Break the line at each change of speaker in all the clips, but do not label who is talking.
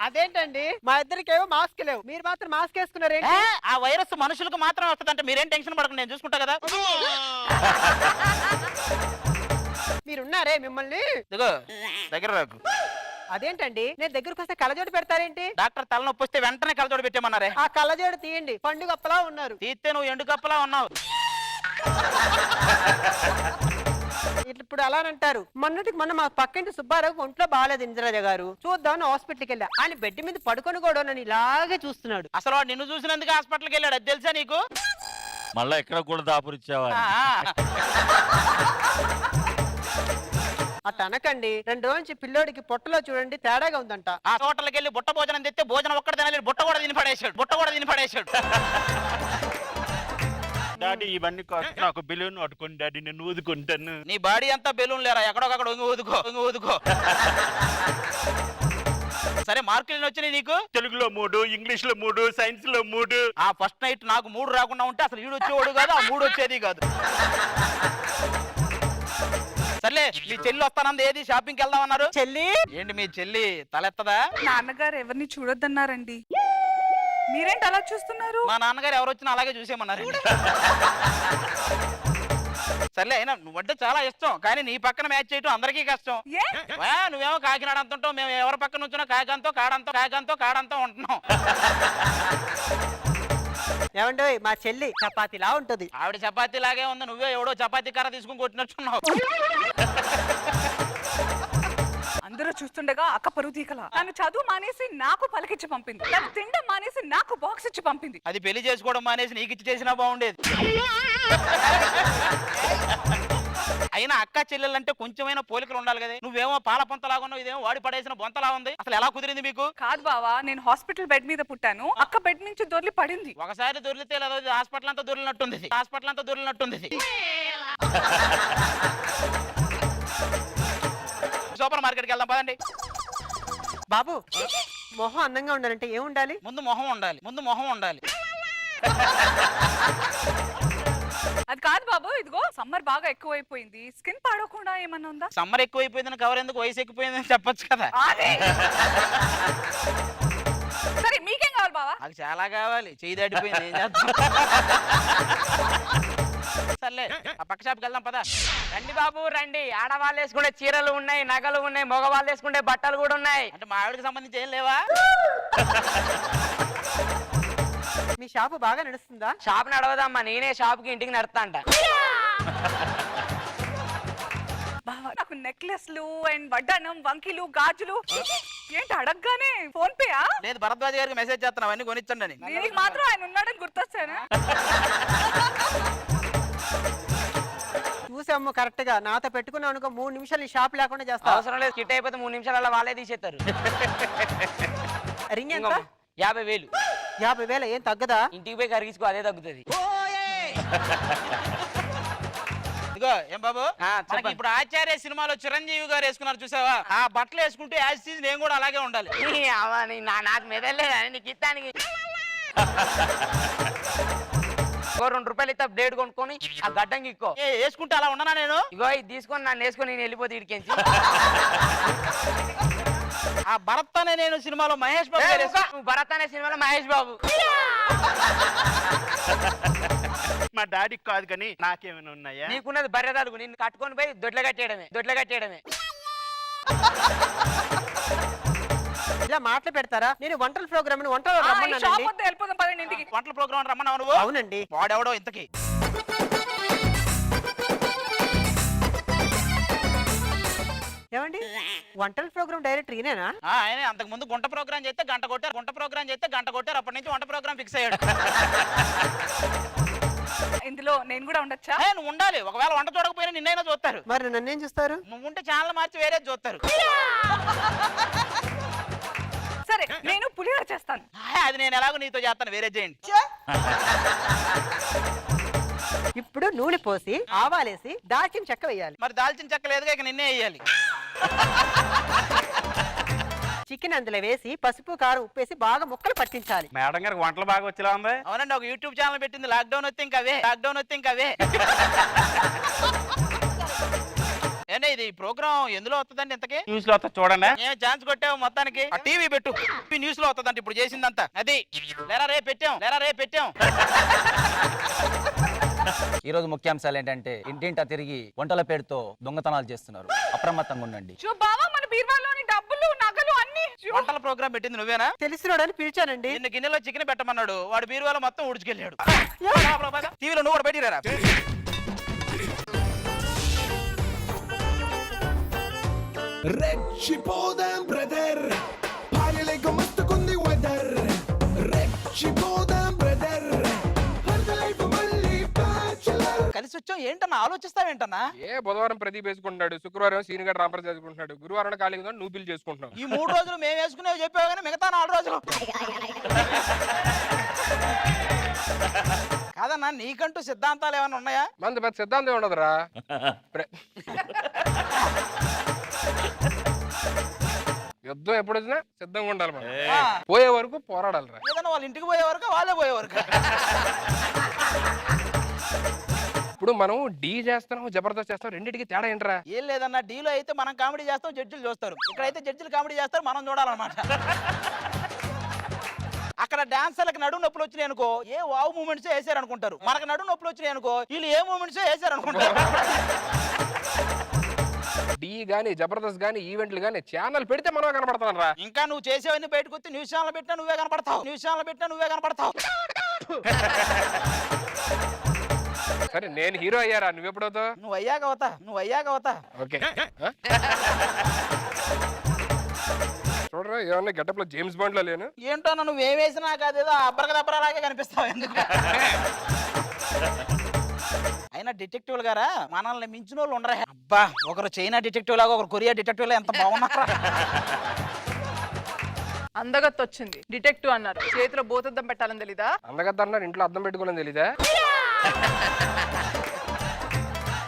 అదేంటండి మా ఇద్దరికేమో మాస్క్ లేవు, మీరు మాత్రం మాస్క్ వేసుకున్నారేంటి?
ఆ వైరస్ మనుషులకు మాత్రమే వస్తుందంటే మీరేం టెన్షన్ పడకండి, నేను చూసుకుంటా కదా.
మీరున్నారే మిమ్మల్ని
ఇదిగో దగ్గర రాకు.
అదేంటండి నేను దగ్గరకు వస్తే కళ్ళజోడు పెడతారేంటి?
డాక్టర్ తలనొప్పి వస్తే వెంటనే కలజోడు పెట్టేమన్నారే.
ఆ కళ్ళజోడు తీయండి, పండుగప్పలా ఉన్నారు.
తీస్తే నువ్వు ఎండు కప్పలా ఉన్నావు.
ఇప్పుడు అలానంటారు. మొన్నటికి మొన్న మా పక్కింటి సుబ్బారావు ఒంట్లో బాగాలేదు ఇంద్రరాజ గారు, చూద్దామని హాస్పిటల్కి వెళ్ళా. ఆయన బెడ్ మీద పడుకొని కూడా నన్ను ఇలాగే చూస్తున్నాడు.
అసలు వాడు నిన్ను చూసినందుకు హాస్పిటల్కి వెళ్ళాడు, అది తెలుసా నీకు?
మళ్ళా ఎక్కడ కూడా దాపురిచ్చావా?
అట్ట అనకండి. 2 రోజుల నుంచి పిల్లోడికి పొట్టలో చూడండి తేడాగా ఉందంట.
ఆ హోటల్కి వెళ్ళి బుట్ట భోజనం తెస్తే భోజనం ఒక్కటి తినలేదు, బుట్ట కూడా తిని పడేశాడు.
డాడీ ఇవన్నీ కాదు, నాకు బెలూన్ పట్టుకోండి డాడీ, నేను ఊదుకుంటాను.
నీ బాడీ అంతా బెలూన్ లేరా, ఎక్కడొకక్కడ ఊదుకో. సరే మార్కులు వచ్చినాయి నీకు?
తెలుగులో 3, ఇంగ్లీష్ లో 3, సైన్స్ లో 3.
ఆ ఫస్ట్ నైట్ నాకు 3 రాకుండా ఉంటే అసలు ఈడు వచ్చేవాడు కాదు, ఆ 3 వచ్చేది కాదు. సర్లే మీ చెల్లి వస్తానంది, ఏది షాపింగ్కి వెళ్దామన్నారు?
చెల్లి
ఏంటి మీ చెల్లి తలెత్తదా?
నాన్నగారు ఎవరిని చూడొద్దన్నారండి, మీరేంటి అలా చూస్తున్నారు?
మా నాన్నగారు ఎవరు వచ్చినా అలాగే చూసేమన్నారు. సర్లే అయినా నువ్వంటే చాలా ఇష్టం, కానీ నీ పక్కన మ్యాచ్ చేయటం అందరికీ కష్టం. నువ్వేమో కాకినాడ అంతుంటావు, మేము ఎవరి పక్కన నుంచున్నా కాకంతో ఉంటున్నాం.
ఏమండి మా చెల్లి చపాతీలా ఉంటది.
ఆవిడ చపాతీ లాగే ఉంది, నువ్వే ఎవడో చపాతీ కర్ర తీసుకుని కొట్టినట్టున్నావు.
అందరూ చూస్తుండగా అక్క పరువు తీకలా. తను చదువు మానేసి నాకు పలకిచ్చి పంపింది, తను తిండం మానేసి నాకు బాక్స్ ఇచ్చి పంపింది.
అది పెళ్లి చేసుకోవడం మానేసి నీకు ఇచ్చి చేసినా బాగుండేది. అయినా అక్క చెల్లెలంటే కొంచెమైనా పోలికలు ఉండాలి కదా. నువ్వేమో పాల పొంతలాగా ఉన్నావు, ఇదేమో వాడి పడేసిన బొంతలా ఉంది. అసలు ఎలా కుదిరింది మీకు?
కాదు బావా, నేను హాస్పిటల్ బెడ్ మీద పుట్టాను, అక్క బెడ్ నుంచి దొర్లి పడింది.
ఒకసారి దొరికితే హాస్పిటల్ అంతా దొరికినట్టుంది. సూపర్ మార్కెట్కి వెళ్దాం పదండి.
బాబు మొహం అందంగా ఉండాలంటే ఏం ఉండాలి?
ముందు మొహం ఉండాలి.
అది కాదు బాబు, ఇదిగో సమ్మర్ బాగా ఎక్కువైపోయింది, స్కిన్ పాడకుండా ఏమన్నా ఉందా?
సమ్మర్ ఎక్కువైపోయిందని కవర్ ఎందుకు, వయసు ఎక్కువైందని చెప్పొచ్చు కదా.
సరే మీకేం కావాలి బావా?
నాకు చాలా కావాలి, చెయ్యి దాటిపోయింది, ఏం చేద్దాం. సర్లే ఆ పక్క షాప్కి వెళ్దాం పదా.
రండి బాబు రండి, ఆడవాళ్ళు వేసుకుంటే చీరలు ఉన్నాయి, నగలు ఉన్నాయి, మగవాళ్ళు వేసుకుంటే బట్టలు కూడా ఉన్నాయి.
అంటే మా ఆవిడకి సంబంధించి ఏం లేవా?
మీ షాపు బాగా నడుస్తుందా?
షాప్ నడవదమ్మా, నేనే షాప్కి ఇంటికి నడతాంట.
బావా నాకు నెక్లెస్లు అండ్ వడ్డానం, వంకీలు, గాజులు. ఏంటి అడగగానే ఫోన్ పేయా?
లేదు భరద్వాజ్ గారికి మెసేజ్ చేస్తున్నావు అవన్నీ కొనిచ్చండి అని.
దీనికి మాత్రం ఆయన ఉన్నాడని గుర్తొచ్చానా?
చూసాము కరెక్ట్ గా. నాతో పెట్టుకున్నావు అనుకో 3 నిమిషాలు ఈ షాప్ లేకుండా చేస్తా.
అవసరం లేదు, కిట్ అయిపోతే 3 నిమిషాలలో వాళ్ళే తీసేస్తారు.
రింగ్ ఎంత?
50,000.
50,000 ఏం తగ్గదా?
ఇంటికి పోయి కరిగించుకో, అదే తగ్గుతుంది.
ఇదిగో ఏం బాబు, మనకి ఇప్పుడు ఆచార్య సినిమాలో చిరంజీవి గారు వేసుకున్నారు చూసావా, ఆ బట్టలు వేసుకుంటే యాజ్ సీజ్ నేను కూడా అలాగే ఉండాలి.
నాకు మెదలేదని నీకు ఇస్తానికి. 2 రూపాయలు ఇస్తా, బ్లేడ్ కొనుక్కొని ఆ గడ్డంకి ఇక్కో.
వేసుకుంటే అలా ఉండనా నేను?
ఇగో ఇది తీసుకొని నన్ను వేసుకొని నేను వెళ్ళిపోతే ఇడికెంచి.
ఆ భరత్ అనే నేను సినిమాలో మహేష్ బాబు గారు
నువ్వు భరత్ అనే సినిమాలో మహేష్ బాబు.
మా డాడీకి కాదు కానీ నాకేమైనా ఉన్నాయా?
నీకున్నది బర్రెదాలు, నిన్ను కట్టుకొని పోయి దొడ్ల కట్టేయడమే.
ఇలా మాటలు పెడతారా? నేను వంటల ప్రోగ్రామ్
వెళ్ళిపోదాం పదండి ఇంటికి.
వంటల ప్రోగ్రామ్ రమ్మన్నావు నువ్వు?
అవునండి.
వాడెవడో ఇంతకి.
ఏమండి వంటల ప్రోగ్రామ్ డైరెక్టర్ ఈయనేనా?
ఆయన అంతకు ముందు గుంట ప్రోగ్రామ్ చేస్తే గంట కొట్టారు, అప్పటి నుంచి వంట ప్రోగ్రామ్ ఫిక్స్ అయ్యాడు.
ఇందులో నేను కూడా ఉండొచ్చా?
నువ్వు ఉండాలి, ఒకవేళ వంట చూడకపోయినా నిన్నైనా చూస్తారు.
మరి నన్నేం చూస్తారు?
నువ్వు ఉంటే ఛానల్ మార్చి వేరే చూస్తారు.
సరే నేను పులిహోర చేస్తాను.
అది నేను ఎలాగో నీతో చేస్తాను, వేరే చేయండి.
ఇప్పుడు నూనె పోసి ఆవాలేసి దాల్చిన చెక్క వేయాలి.
మరి దాల్చిన చెక్క లేదుగా, ఇక నిన్నే వేయాలి.
చికెన్ అందులో వేసి పసుపు కారం ఉప్పేసి బాగా ముక్కలు పట్టించాలి.
మేడం గారికి వంటలు బాగా వచ్చేలా ఉంది.
అవునండి, ఒక యూట్యూబ్ ఛానల్ పెట్టింది, లాక్డౌన్ వస్తే ఇంకా అవే. ఏంటి ఇది ప్రోగ్రామ్ ఎందులో వస్తుందండి ఇంతకీ?
న్యూస్ లో వస్తా చూడండి.
ఏం ఛాన్స్ కొట్టావు మొత్తానికి? ఆ టీవీ పెట్టు, న్యూస్ లో వస్తుందంట ఇప్పుడు చేసిందంతా. అది లేరా రే పెట్టాం.
ఈ రోజు ముఖ్యాంశాలు ఏంటంటే ఇంటింటా తిరిగి వంటల పేరుతో దొంగతనాలు చేస్తున్నారు. అప్రమత్తంగా ఉండండి.
చూ బావా మన బీర్వాలోని డబ్బులు నగలు అన్ని
వంటల ప్రోగ్రామ్ పెట్టింది నువ్వేనా?
తెలిసినోడని పిలిచానండి.
నిన్న గిన్నెలో చికెన్ పెట్టమన్నాడు, వాడు బీరువాలో మొత్తం ఊడ్చుకెళ్ళాడు. టీవీలో నువ్వు కూడా పెట్టిరారా?
రెచ్చిపోదాం బ్రదర్, పాయలేక మస్తుకుంది వెదర్. రెచ్చిపోదాం బ్రదర్, లైఫ్ మళ్ళీ బ్యాచులర్.
కలిసి వచ్చాం ఏంటన్నా ఆలోచిస్తావేంటన్నా?
ఏ బుధవారం ప్రదీప్ వేసుకుంటాడు, శుక్రవారం సీన్ గడ్ రాంపర్ చేసుకుంటున్నాడు, గురువారం ఖాళీగా ఉందని నువ్వు బిల్ చేసుకుంటున్నావు.
ఈ 3 రోజులు మేము వేసుకునేవి చెప్పావు కానీ మిగతా 4 రోజులు కాదన్నా. నీకంటూ సిద్ధాంతాలు ఏమైనా ఉన్నాయా?
మంది పెద్ద సిద్ధాంతం ఉండదురా. యుద్ధం ఎప్పుడు వచ్చినా సిద్ధంగా ఉండాలి మనం. పోయే వరకు పోరాడాలిరా.
ఏదన్నా వాళ్ళ ఇంటికి పోయే వరకు వాళ్ళే పోయే వరకు.
ఇప్పుడు మనం డీ చేస్తున్నాం, జబర్దస్త్ చేస్తాం, రెండింటికి తేడా ఏంట్రా?
ఏం లేదన్నా, డీలో అయితే మనం కామెడీ చేస్తాం, జడ్జిలు చూస్తారు. ఇక్కడైతే జడ్జిలు కామెడీ చేస్తారు, మనం చూడాలన్నమాట. అక్కడ డాన్సర్లకు నడుము నొప్పులు వచ్చినాయి అనుకో, ఏ వావ్ మూమెంట్స్ వేసారు అనుకుంటారు. మనకు నడుము నొప్పులు వచ్చినాయి అనుకో, వీళ్ళు ఏ మూమెంట్స్ వేసారు అనుకుంటారు.
డీ గానీ జబర్దస్త్ గానీ ఈవెంట్లు గానీ ఛానల్ పెడితే మనం కనపడతాం రా.
ఇంకా నువ్వు చేసేవన్నీ బయటకు వచ్చి న్యూస్ ఛానల్ పెట్టినా నువ్వే కనపడతావు.
సరే నేను హీరో అయ్యారా, నువ్వెప్పుడవుతావు?
నువ్వు అయ్యాక అవుతా.
ఓకే చూడరా, ఏమన్నా గెటప్ లో జేమ్స్ బాండ్ లో లేను.
ఏంటో నువ్వేం వేసినా కాదేదో అబ్బరగదబ్బరలాగే కనిపిస్తావు. ఎందుకు? అయినా డిటెక్టివ్ గారా మనల్ని మించిన వాళ్ళు ఉండరా? అబ్బా, ఒకరు చైనా డిటెక్టివ్ లాగా, ఒకరు కొరియా డిటెక్టివ్ లాగా ఎంత బాగున్నారా.
అందగత్తు వచ్చింది, డిటెక్టివ్ అన్నారు, చేతిలో బోతద్దం పెట్టాలని తెలీదా?
అందగద్ద అన్నారు, ఇంట్లో అద్దం పెట్టుకోవాలని తెలీదా?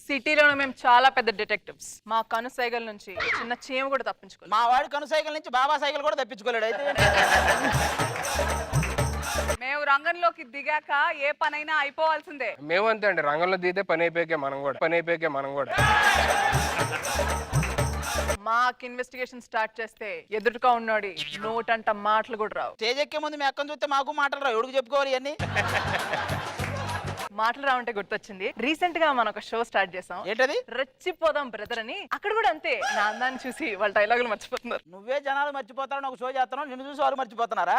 సిటీలో మేము చాలా పెద్ద డిటెక్టివ్స్. మా కను సైకిల్ నుంచి చిన్న చీమ కూడా తప్పించుకోలేదు.
మా వాడి కను సైకిల్ నుంచి బాబా సైకిల్ కూడా తప్పించుకోలేడు. అయితే
మేము రంగంలోకి దిగాక ఏ పనైనా అయిపోవాల్సిందే.
మేము అంతే అండి, రంగంలో దిగితే పని అయిపోయాకే మనం కూడా.
మాకు ఇన్వెస్టిగేషన్ స్టార్ట్ చేస్తే ఎదురుగా ఉన్నాడు నోటంట మాటలు కూడా రావు.
స్టేజ్ ఎక్కే ముందు మీ అక్కను చూస్తే మాకు మాటలు రావు. ఎవడికి చెప్పుకోవాలి ఇవన్నీ?
మాటలు రావంటే గుర్తొచ్చింది, రీసెంట్ గా మనం ఒక షో స్టార్ట్ చేసాం.
ఏంటది?
రెచ్చిపోదాం బ్రదర్ అని. అక్కడ కూడా అంతే, నా అందాన్ని చూసి వాళ్ళ డైలాగులు మర్చిపోతున్నారు.
నువ్వే జనాలు మర్చిపోతావు, నాకు షో చేస్తున్నావు, నిన్ను చూసి వాళ్ళు మర్చిపోతున్నారా?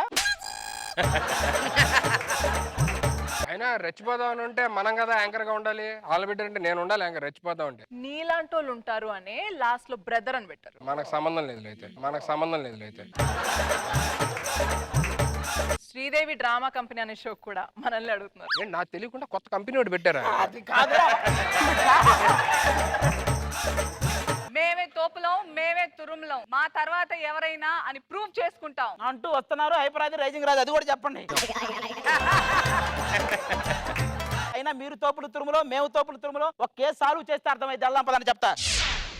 అయినా రెచ్చిపోదాం అని ఉంటే మనం కదా యాంకర్ గా ఉండాలి. వాళ్ళ బిడ్డ అంటే నేను ఉండాలి యాంకర్. రెచ్చిపోదాం అంటే
నీలాంటి వాళ్ళు ఉంటారు అనే లాస్ట్ లో బ్రదర్ అని పెట్టారు.
మనకు సంబంధం లేదు అయితే.
శ్రీదేవి డ్రామా కంపెనీ అనే షో కూడా మనల్ని అడుగుతున్నారు.
ఏంటి నాకు తెలియకుండా కొత్త కంపెనీ ఒకటి పెట్టారా?
అది కాదురా.
మేమే తోపులం, మేమే తురుములం, మా తర్వాత ఎవరైనా అని ప్రూవ్ చేసుకుంటాం
అంటూ వస్తున్నారు. హైపరాది రైజింగ్ రాదు, అది కూడా చెప్పండి. అయినా మీరు తోపులు తురుములో, మేము తోపులు తురుములో. ఒక కేసు సాల్వ్ చేస్తే అర్థమైతే వెళ్దాం పదని చెప్తా.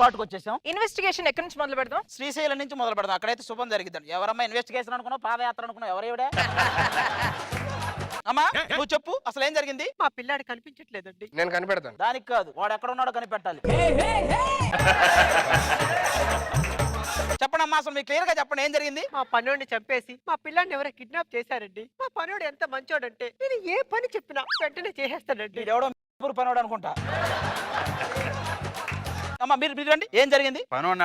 పాటుకొచ్చేసాం.
ఇన్వెస్టిగేషన్ ఎక్కడి నుంచి మొదలు పెడదాం?
శ్రీశైలం నుంచి మొదలు పెడదాం. అక్కడైతే శుభం జరిగిద్దండి. ఎవరమ్మా ఇన్వెస్టిగేషన్ అనుకున్నావు, పాదయాత్ర అనుకున్నావు, ఎవరేవిడే? అమ్మా నువ్వు చెప్పు, అసలు ఏం జరిగింది?
మా పిల్లాడు కనిపించట్లేదండి.
నేను కనిపెడతాను.
దానికి కాదు, వాడు ఎక్కడ ఉన్నాడో కనిపెట్టాలి. చెప్పండి అమ్మా, అసలు మీకు క్లియర్ గా చెప్పండి, ఏం జరిగింది?
మా పనోడిని చంపేసి మా పిల్లాడిని ఎవరో కిడ్నాప్ చేశారండి. మా పనోడు ఎంత మంచోడంటే నేను ఏ పని చెప్పినా వెంటనే చేసేస్తాడండి.
ఎవడో పనోడు అనుకుంటా. అమ్మా మీరు రండి, ఏం జరిగింది?
పనోడిని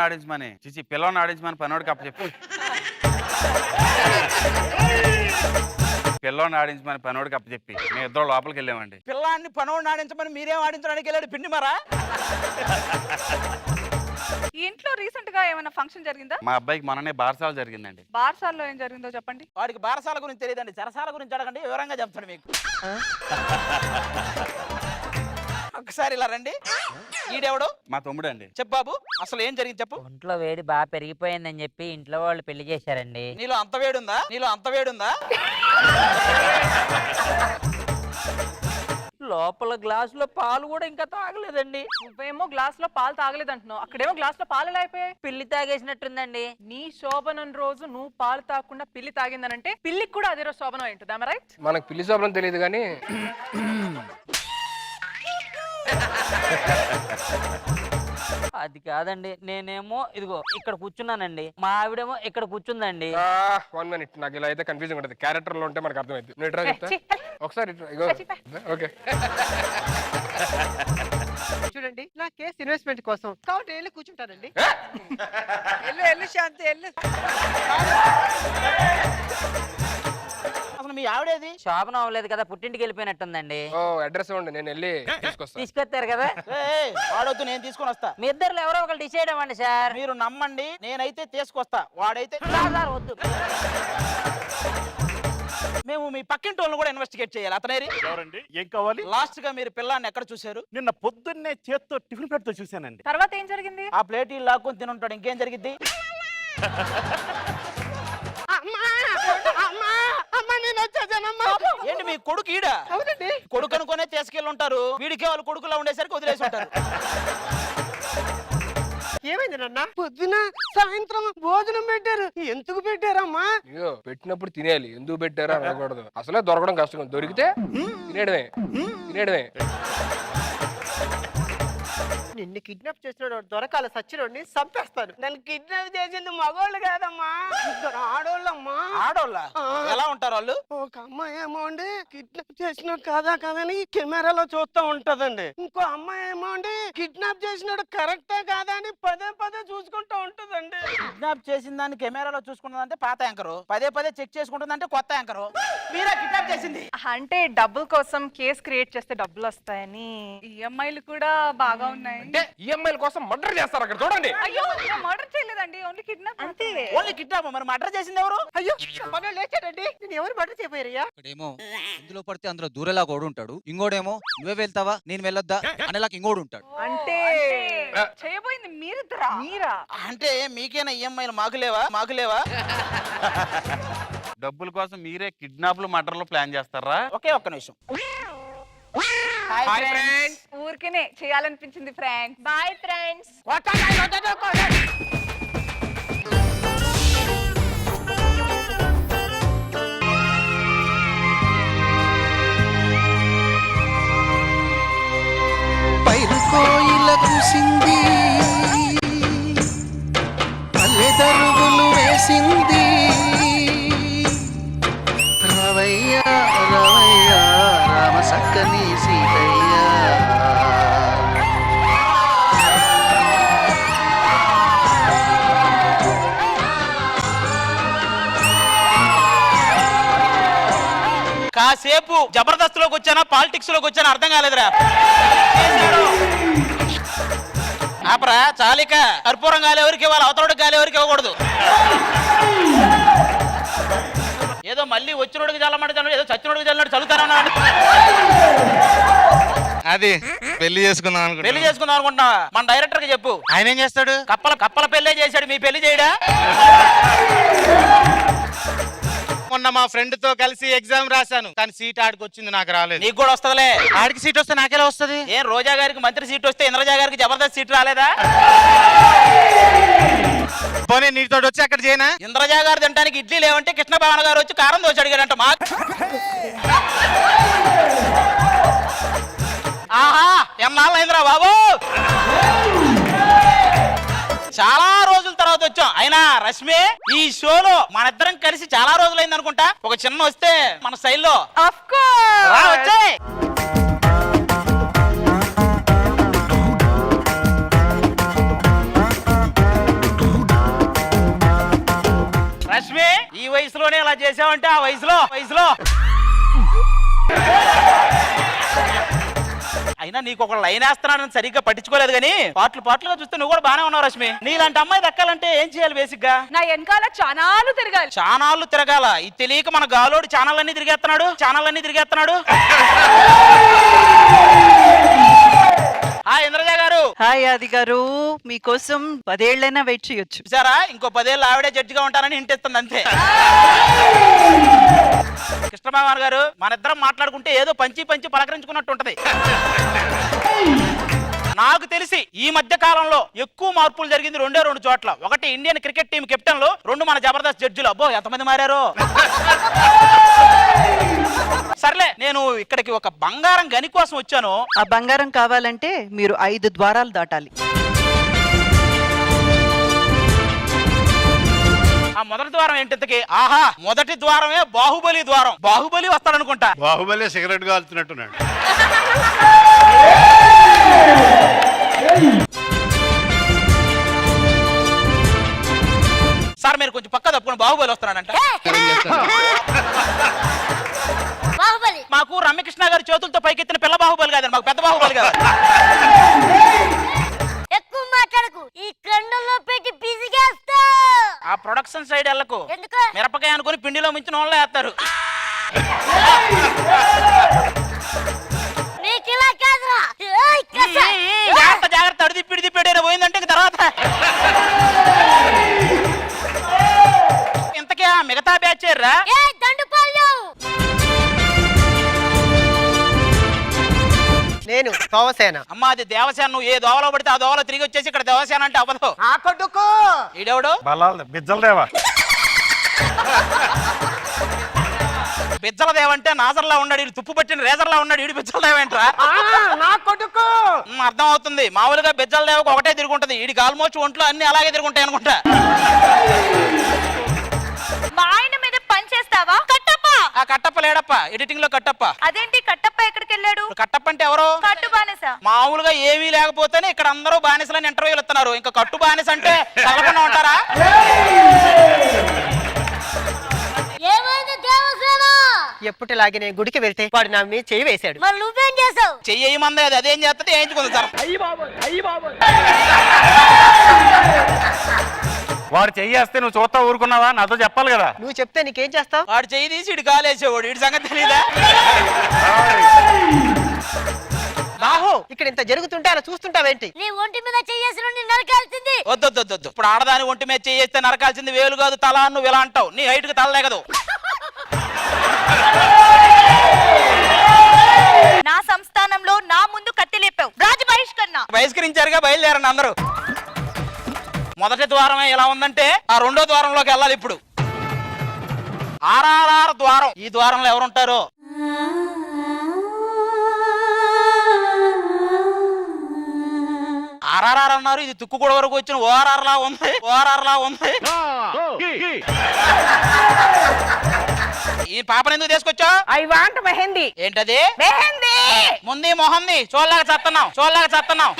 ఆడించమని చిచి పిల్లని ఆడించమని పనోడికి అప్పచెప్పు. పిల్లని ఆడించమని పనోడికి అప్పచెప్పి మేము ఇద్దరు లోపలికి వెళ్ళామండి.
పిల్లాన్ని పనోడిని ఆడించమని మీరేం ఆడించడానికి వెళ్ళాడు? పిండి మరా?
ఈ ఇంట్లో రీసెంట్ గా ఏమైనా ఫంక్షన్ జరిగిందా?
మా అబ్బాయికి మననే బారసాల జరిగిందండి.
బార్సాల్లో ఏం జరిగిందో చెప్పండి.
వాడికి బారసాల గురించి తెలియదండి, చెరసాల గురించి అడగండి, వివరంగా చెప్తాడు మీకు. ఒకసారి ఇలా రండి. ఈడెవడు?
మా తమ్ముడు అండి.
చెప్పు బాబు, అసలు ఏం జరిగింది చెప్పు.
ఒంట్లో వేడి బాగా పెరిగిపోయిందని చెప్పి ఇంట్లో వాళ్ళు పెళ్లి చేశారండి.
నీలో అంత వేడుందా?
లోపల గ్లాసులో పాలు కూడా ఇంకా తాగలేదండి.
నువ్వేమో గ్లాస్ లో పాలు తాగలేదంటున్నావు, అక్కడేమో గ్లాస్ లో పాలు ఎలా అయిపోయాయి?
పిల్లి తాగేసినట్టుందండి.
నీ శోభనం రోజు నువ్వు పాలు తాగకుండా పిల్లి తాగిందనంటే పిల్లికి కూడా అదే రోజు శోభనం ఏంటి? రైట్?
మనకు పిల్లి శోభనం తెలియదు కానీ
అది కాదండి, నేనేమో ఇదిగో ఇక్కడ కూర్చున్నానండి, మా ఆవిడేమో ఇక్కడ కూర్చుందండి.
1 minute, నాకు ఇలా అయితే కన్ఫ్యూజన్ ఉంటుంది. క్యారెక్టర్ లో ఉంటే మనకు అర్థమైంది. నువ్వు ఇట్రా చెప్తా ఒకసారి ఇగో. ఓకే
చూడండి, నా కేసు ఇన్వెస్ట్మెంట్ కోసం కాబట్టి వెళ్ళి కూర్చుంటానండి.
ఎల్లు శాంతి ఎల్లు.
అసలు మీ ఆవిడేది?
శోభనం అవ్వలేదు కదా, పుట్టింటికి వెళ్ళిపోయినట్టుందండి.
ఓ అడ్రస్ ఇవ్వండి, నేను వెళ్ళి తీసుకొస్తాను.
తీసుకొస్తారు కదా.
వాడొద్దు, నేను తీసుకొని వస్తా.
మీ ఇద్దరు ఎవరో ఒకరు డిసైడ్ అవ్వండి సార్.
మీరు నమ్మండి, నేనైతే తీసుకొస్తా, వాడైతే
సార్ వద్దు.
మేము మీ పక్కింటి వాళ్ళని కూడా ఇన్వెస్టిగేట్ చేయాలి. అతనేరి
ఎవరండి? ఏం కావాలి?
లాస్ట్ గా మీరు పిల్లాన్ని ఎక్కడ చూశారు?
నిన్న పొద్దున్నే చేత్తో టిఫిన్ ప్లేట్తో చూశానండి.
తర్వాత ఏం జరిగింది?
ఆ ప్లేట్ లాక్కొని తినుంటాడు, ఇంకేం జరిగింది? ఏంటి మీ కొడుకు ఈడ? కొడుకు అనుకునే తీసుకెళ్ళి ఉంటారు, వీడికే వాళ్ళు కొడుకులా ఉండేసరికి వదిలేసి ఉంటారు.
ఏమైంది నాన్న? పొద్దున సాయంత్రం భోజనం పెట్టారు, ఎందుకు పెట్టారమ్మా?
అయ్యో పెట్టినప్పుడు తినేయాలి, ఎందుకు పెట్టారో అనకూడదు. అసలే దొరకడం కష్టం, దొరికితే తినేయడమే తినేయడమే.
నిన్ను కిడ్నాప్ చేసిన దొరకాల సచ్చినోడిని చంపేస్తాను.
నన్ను కిడ్నాప్ చేసింది మగోళ్ళు కాదమ్మా, ఇద్దరు ఆడోళ్ళమ్మా.
ఆడోళ్ళ ఎలా ఉంటారు వాళ్ళు?
ఒక అమ్మాయి ఏమో అండి కిడ్నాప్ చేసిన కాదా కాదని కెమెరాలో చూస్తూ ఉంటదండి. ఇంకో అమ్మాయి ఏమో అండి కిడ్నాప్ చేసినాడు కరెక్టా కాదా అని పదే పదే చూసుకుంటూ ఉంటదండి.
కిడ్నాప్ చేసిన దాన్ని కెమెరాలో చూసుకుంటుందంటే పాత యాంకరు, పదే పదే చెక్ చేసుకుంటుందంటే కొత్త యాంకరు. మీరే కిడ్నాప్ చేసింది
అంటే డబ్బుల కోసం కేసు క్రియేట్ చేస్తే డబ్బులు వస్తాయని. ఈఎంఐలు కూడా బాగా ఉన్నాయి.
అంటే ఈఎంఐల కోసం మర్డర్ చేస్తారు అక్కడ చూడండి.
అయ్యో మర్డర్ చేయలేదండి, ఓన్లీ కిడ్నాప్ అంతే.
Only kidnap. మరి మర్డర్ చేసింది ఎవరు?
అయ్యో మనోళ్ళు లేచాడండి. నేను ఎవరు మర్డర్ చేయపోయారయ్యా?
ఇక్కడేమో ఇందులో పడితే అందులో దూరేలా కూడా ఉంటాడు, ఇంకోడేమో నువ్వే వెళ్తావా నేను వెళ్ళొద్దా అనేలాగా ఇంకోడు ఉంటాడు.
అంటే చేయబోయింది మీరిద్దరా? మీరా?
అంటే మీకేనా ఈఎంఐలు? మాకులేవా? మాకులేవా?
డబ్బుల కోసం మీరే కిడ్నాప్లు మర్డర్లు ప్లాన్ చేస్తారా?
ఒకే ఒక్క నిమిషం.
Hi friends. ఊరికేనే చేయాలనిపించింది ఫ్రెండ్స్. Bye friends.
పైరు కోయిల కుసింది, పల్లెదరుగులు వేసింది. రవయ్య రవయ్య రామ సక్కని సీతయ్య.
కాసేపు జబర్దస్త్ లోకి వచ్చానా పాలిటిక్స్ లోకి వచ్చానా అర్థం కాలేదురా. ఆపరా చాలిక. కర్పూరం గాలి ఎవరికి ఇవ్వాలి, అవతలకి గాలి ఎవరికి ఇవ్వకూడదు. ఏదో మళ్ళీ వచ్చినోడికి చల్లమంటే చల్లు, ఏదో చచ్చినోడికి చల్లినట్టు చల్లుతారన్నా.
అది పెళ్లి చేసుకుందాం అనుకుంటా.
పెళ్లి చేసుకుందాం అనుకుంటున్నా. మన డైరెక్టర్ కి చెప్పు.
ఆయన ఏం చేస్తాడు?
కప్పల పెళ్ళే చేశాడు, మీ పెళ్లి చేయడా?
మొన్న మా ఫ్రెండ్ తో కలిసి ఎగ్జామ్ రాశాను, కానీ సీట్ ఆడికి వచ్చింది, నాకు రాలేదు.
నీకు కూడా వస్తుందిలే.
ఆడికి సీట్ వస్తే నాకెలా వస్తుంది?
ఏం రోజా గారికి మంత్రి సీట్ వస్తే ఇంద్రజా గారికి జబర్దస్త్ సీట్ రాలేదా?
పోనీ నీతో వచ్చి అక్కడ చేయనా?
ఇంద్రజా గారు తినడానికి ఇడ్లీ లేవంటే కృష్ణభవన్ గారు వచ్చి కారం దోశ అడిగాడంట. మా ఆహా ఎన్నాళ్ళు అయిందిరా బాబు, చాలా రోజుల తర్వాత వచ్చాం. అయినా రష్మి, ఈ షోలో మన ఇద్దరం కలిసి చాలా రోజులైంది అనుకుంటా. ఒక చిన్న వస్తే మన స్టైల్లో
ఆఫ్ కోర్స్
వచ్చాయి. రష్మి, ఈ వయసులోనే ఇలా చేసావంటే ఆ వయసులో అయినా నీకు ఒక లైన్ వేస్తున్నానని సరిగ్గా పట్టించుకోలేదు, కానీ పాటలుగా చూస్తే నువ్వు కూడా బానే ఉన్నావు రష్మి. నీలాంటి అమ్మాయి దక్కాలంటే ఏం చేయాలి బేసిక్ గా?
నా వెనకాల చానాలు తిరగాలి.
చానాళ్ళు తిరగాల? ఇది తెలియక మన గాలోడు ఛానల్ అన్ని తిరిగేస్తున్నాడు. హాయ్ ఇంద్రజ గారు.
హాయ్ ఆది గారు, మీకోసం 10 ఏళ్ళైనా వెయిట్ చేయొచ్చు.
చూసారా, ఇంకో 10 ఏళ్ళు ఆవిడే జడ్జిగా ఉంటానని హింట్ ఇస్తుంది అంతే. కృష్ణభగవాన్ గారు, మన ఇద్దరం మాట్లాడుకుంటే ఏదో పంచి పలకరించుకున్నట్టు ఉంటది. నాకు తెలిసి ఈ మధ్య కాలంలో ఎక్కువ మార్పులు జరిగింది 2 చోట్ల. ఒకటి ఇండియన్ క్రికెట్ టీం కెప్టెన్ లో, 2 మన జబర్దస్త్ జడ్జిలు. అబ్బో ఎంతమంది మారారు. సర్లే, నేను ఇక్కడికి ఒక బంగారం గని కోసం వచ్చాను.
ఆ బంగారం కావాలంటే మీరు 5 ద్వారాలు దాటాలి.
ఆ మొదటి ద్వారం ఏంటింతకి? ఆహా, మొదటి ద్వారమే బాహుబలి ద్వారం. బాహుబలి వస్తాడనుకుంటా.
బాహుబలి సిగరెట్ కాల్చున్నట్టున్నాడు.
సార్ మీరు కొంచెం పక్క తప్పుకొని బాహుబలి వస్తున్నాడంట. మాకు రమ్యకృష్ణ గారి చేతులతో పైకెత్తిన పిల్ల బాహుబలి కాదండి, మాకు పెద్ద బాహుబలి కాదు.
ఎక్కువ మాట్లాడకు, ఈ కండల్లో పెట్టి పిసిగేస్తా.
ఆ ప్రొడక్షన్ సైడ్ వెళ్ళకు. మిరపకాయ అనుకుని పిండిలో మించిన వాళ్ళే వేస్తారు. జాగ్రత్త జాగ్రత్త, అడిదిప్పిడి దిప్పిడైనా పోయిందంటే ఇంక తర్వాత ఇంతకీ ఆ మిగతా బ్యాచ్ రా.
నేను దోవసేన.
అమ్మా అది దేవసేన. నువ్వు ఏ దోవలో పడితే ఆ దోవలో తిరిగి వచ్చేసి ఇక్కడ దేవసేన అంటే అవ్వదు.
ఆ కొడుకు
ఈడెవడు?
బిజ్జలదేవా.
బిజ్జల దేవంటే నాజర్లా ఉన్నాడు, వీడు తుప్పు పట్టిన రేజర్లా ఉన్నాడు, వీడు బిజ్జల దేవేంట్రా?
నా కొడుకు.
అర్థం అవుతుంది. మామూలుగా బిజ్జల దేవకు ఒకటే తిరుగుంటది, వీడికి ఆల్మోస్ట్ ఒంట్లో అన్ని అలాగే తిరుగుంటాయి అనుకుంటా.
మా ఆయన మీద పని చేస్తావా? కట్టప్ప.
ఆ కట్టప్ప లేడప్ప, ఎడిటింగ్ లో కట్టప్ప.
అదేంటి కట్టప్ప ఎక్కడికి వెళ్ళాడు?
కట్టప్ప అంటే ఎవరు?
కట్టు బానిస.
మామూలుగా ఏమీ లేకపోతేనే ఇక్కడ అందరూ బానిసలని ఇంటర్వ్యూలు ఇస్తున్నారు, ఇంకా కట్టు బానిస అంటే తగలకుండా ఉంటారా?
ఎప్పటిలాగే నేను గుడికి వెళ్తే వాడు నా మీద చెయ్యి వేశాడు.
మరి నువ్వేం చేసావు?
చెయ్యమంది అది అదేం చేస్తుంది, వేయించుకుంది సార్.
వాడు చెయ్యేస్తే నువ్వు చూస్తా ఊరుకున్నావా? నాతో చెప్పాలి కదా.
నువ్వు చెప్తే నీకేం చేస్తావు?
వాడు చెయ్యి తీసి ఇటు కాలేసేవాడు, ఇటు సంగతి తెలీదా?
బాహు, ఇక్కడ ఇంత జరుగుతుంటే అలా చూస్తుంటావేంటి?
నీ ఒంటి మీద చెయ్యేసి నరకాల్సింది.
వద్దొద్దొద్దు, ఇప్పుడు ఆడదాని ఒంటి మీద చేస్తే నరకాల్సింది వేలు కాదు తల. నువ్వు ఇలా అంటావు, నీ హైట్ కి తల లేకదు.
నా సంస్థానంలో నా ముందు కత్తి లేపావు, రాజు బహిష్కరణ.
బహిష్కరించారుగా, బయలుదేరండి అందరూ. మొదటి ద్వారమే ఎలా ఉందంటే ఆ రెండో ద్వారంలోకి వెళ్ళాలి ఇప్పుడు. ఆర్ఆర్ఆర్ ద్వారం. ఈ ద్వారంలో ఎవరుంటారు? ఆర్ఆర్ఆర్ అన్నారు, ఇది తుక్కుగూడ వరకు వచ్చిన ఓఆర్ఆర్ లా ఉంది. ఓఆర్ఆర్ లా ఉంది. ఈ పాపను ఎందుకు తీసుకొచ్చా?
I want mehndi.
ఏంటది?
మెహందీ.
ముందు మొహంది చూడలేక చస్తున్నావు, చూడలేక చస్తున్నావు.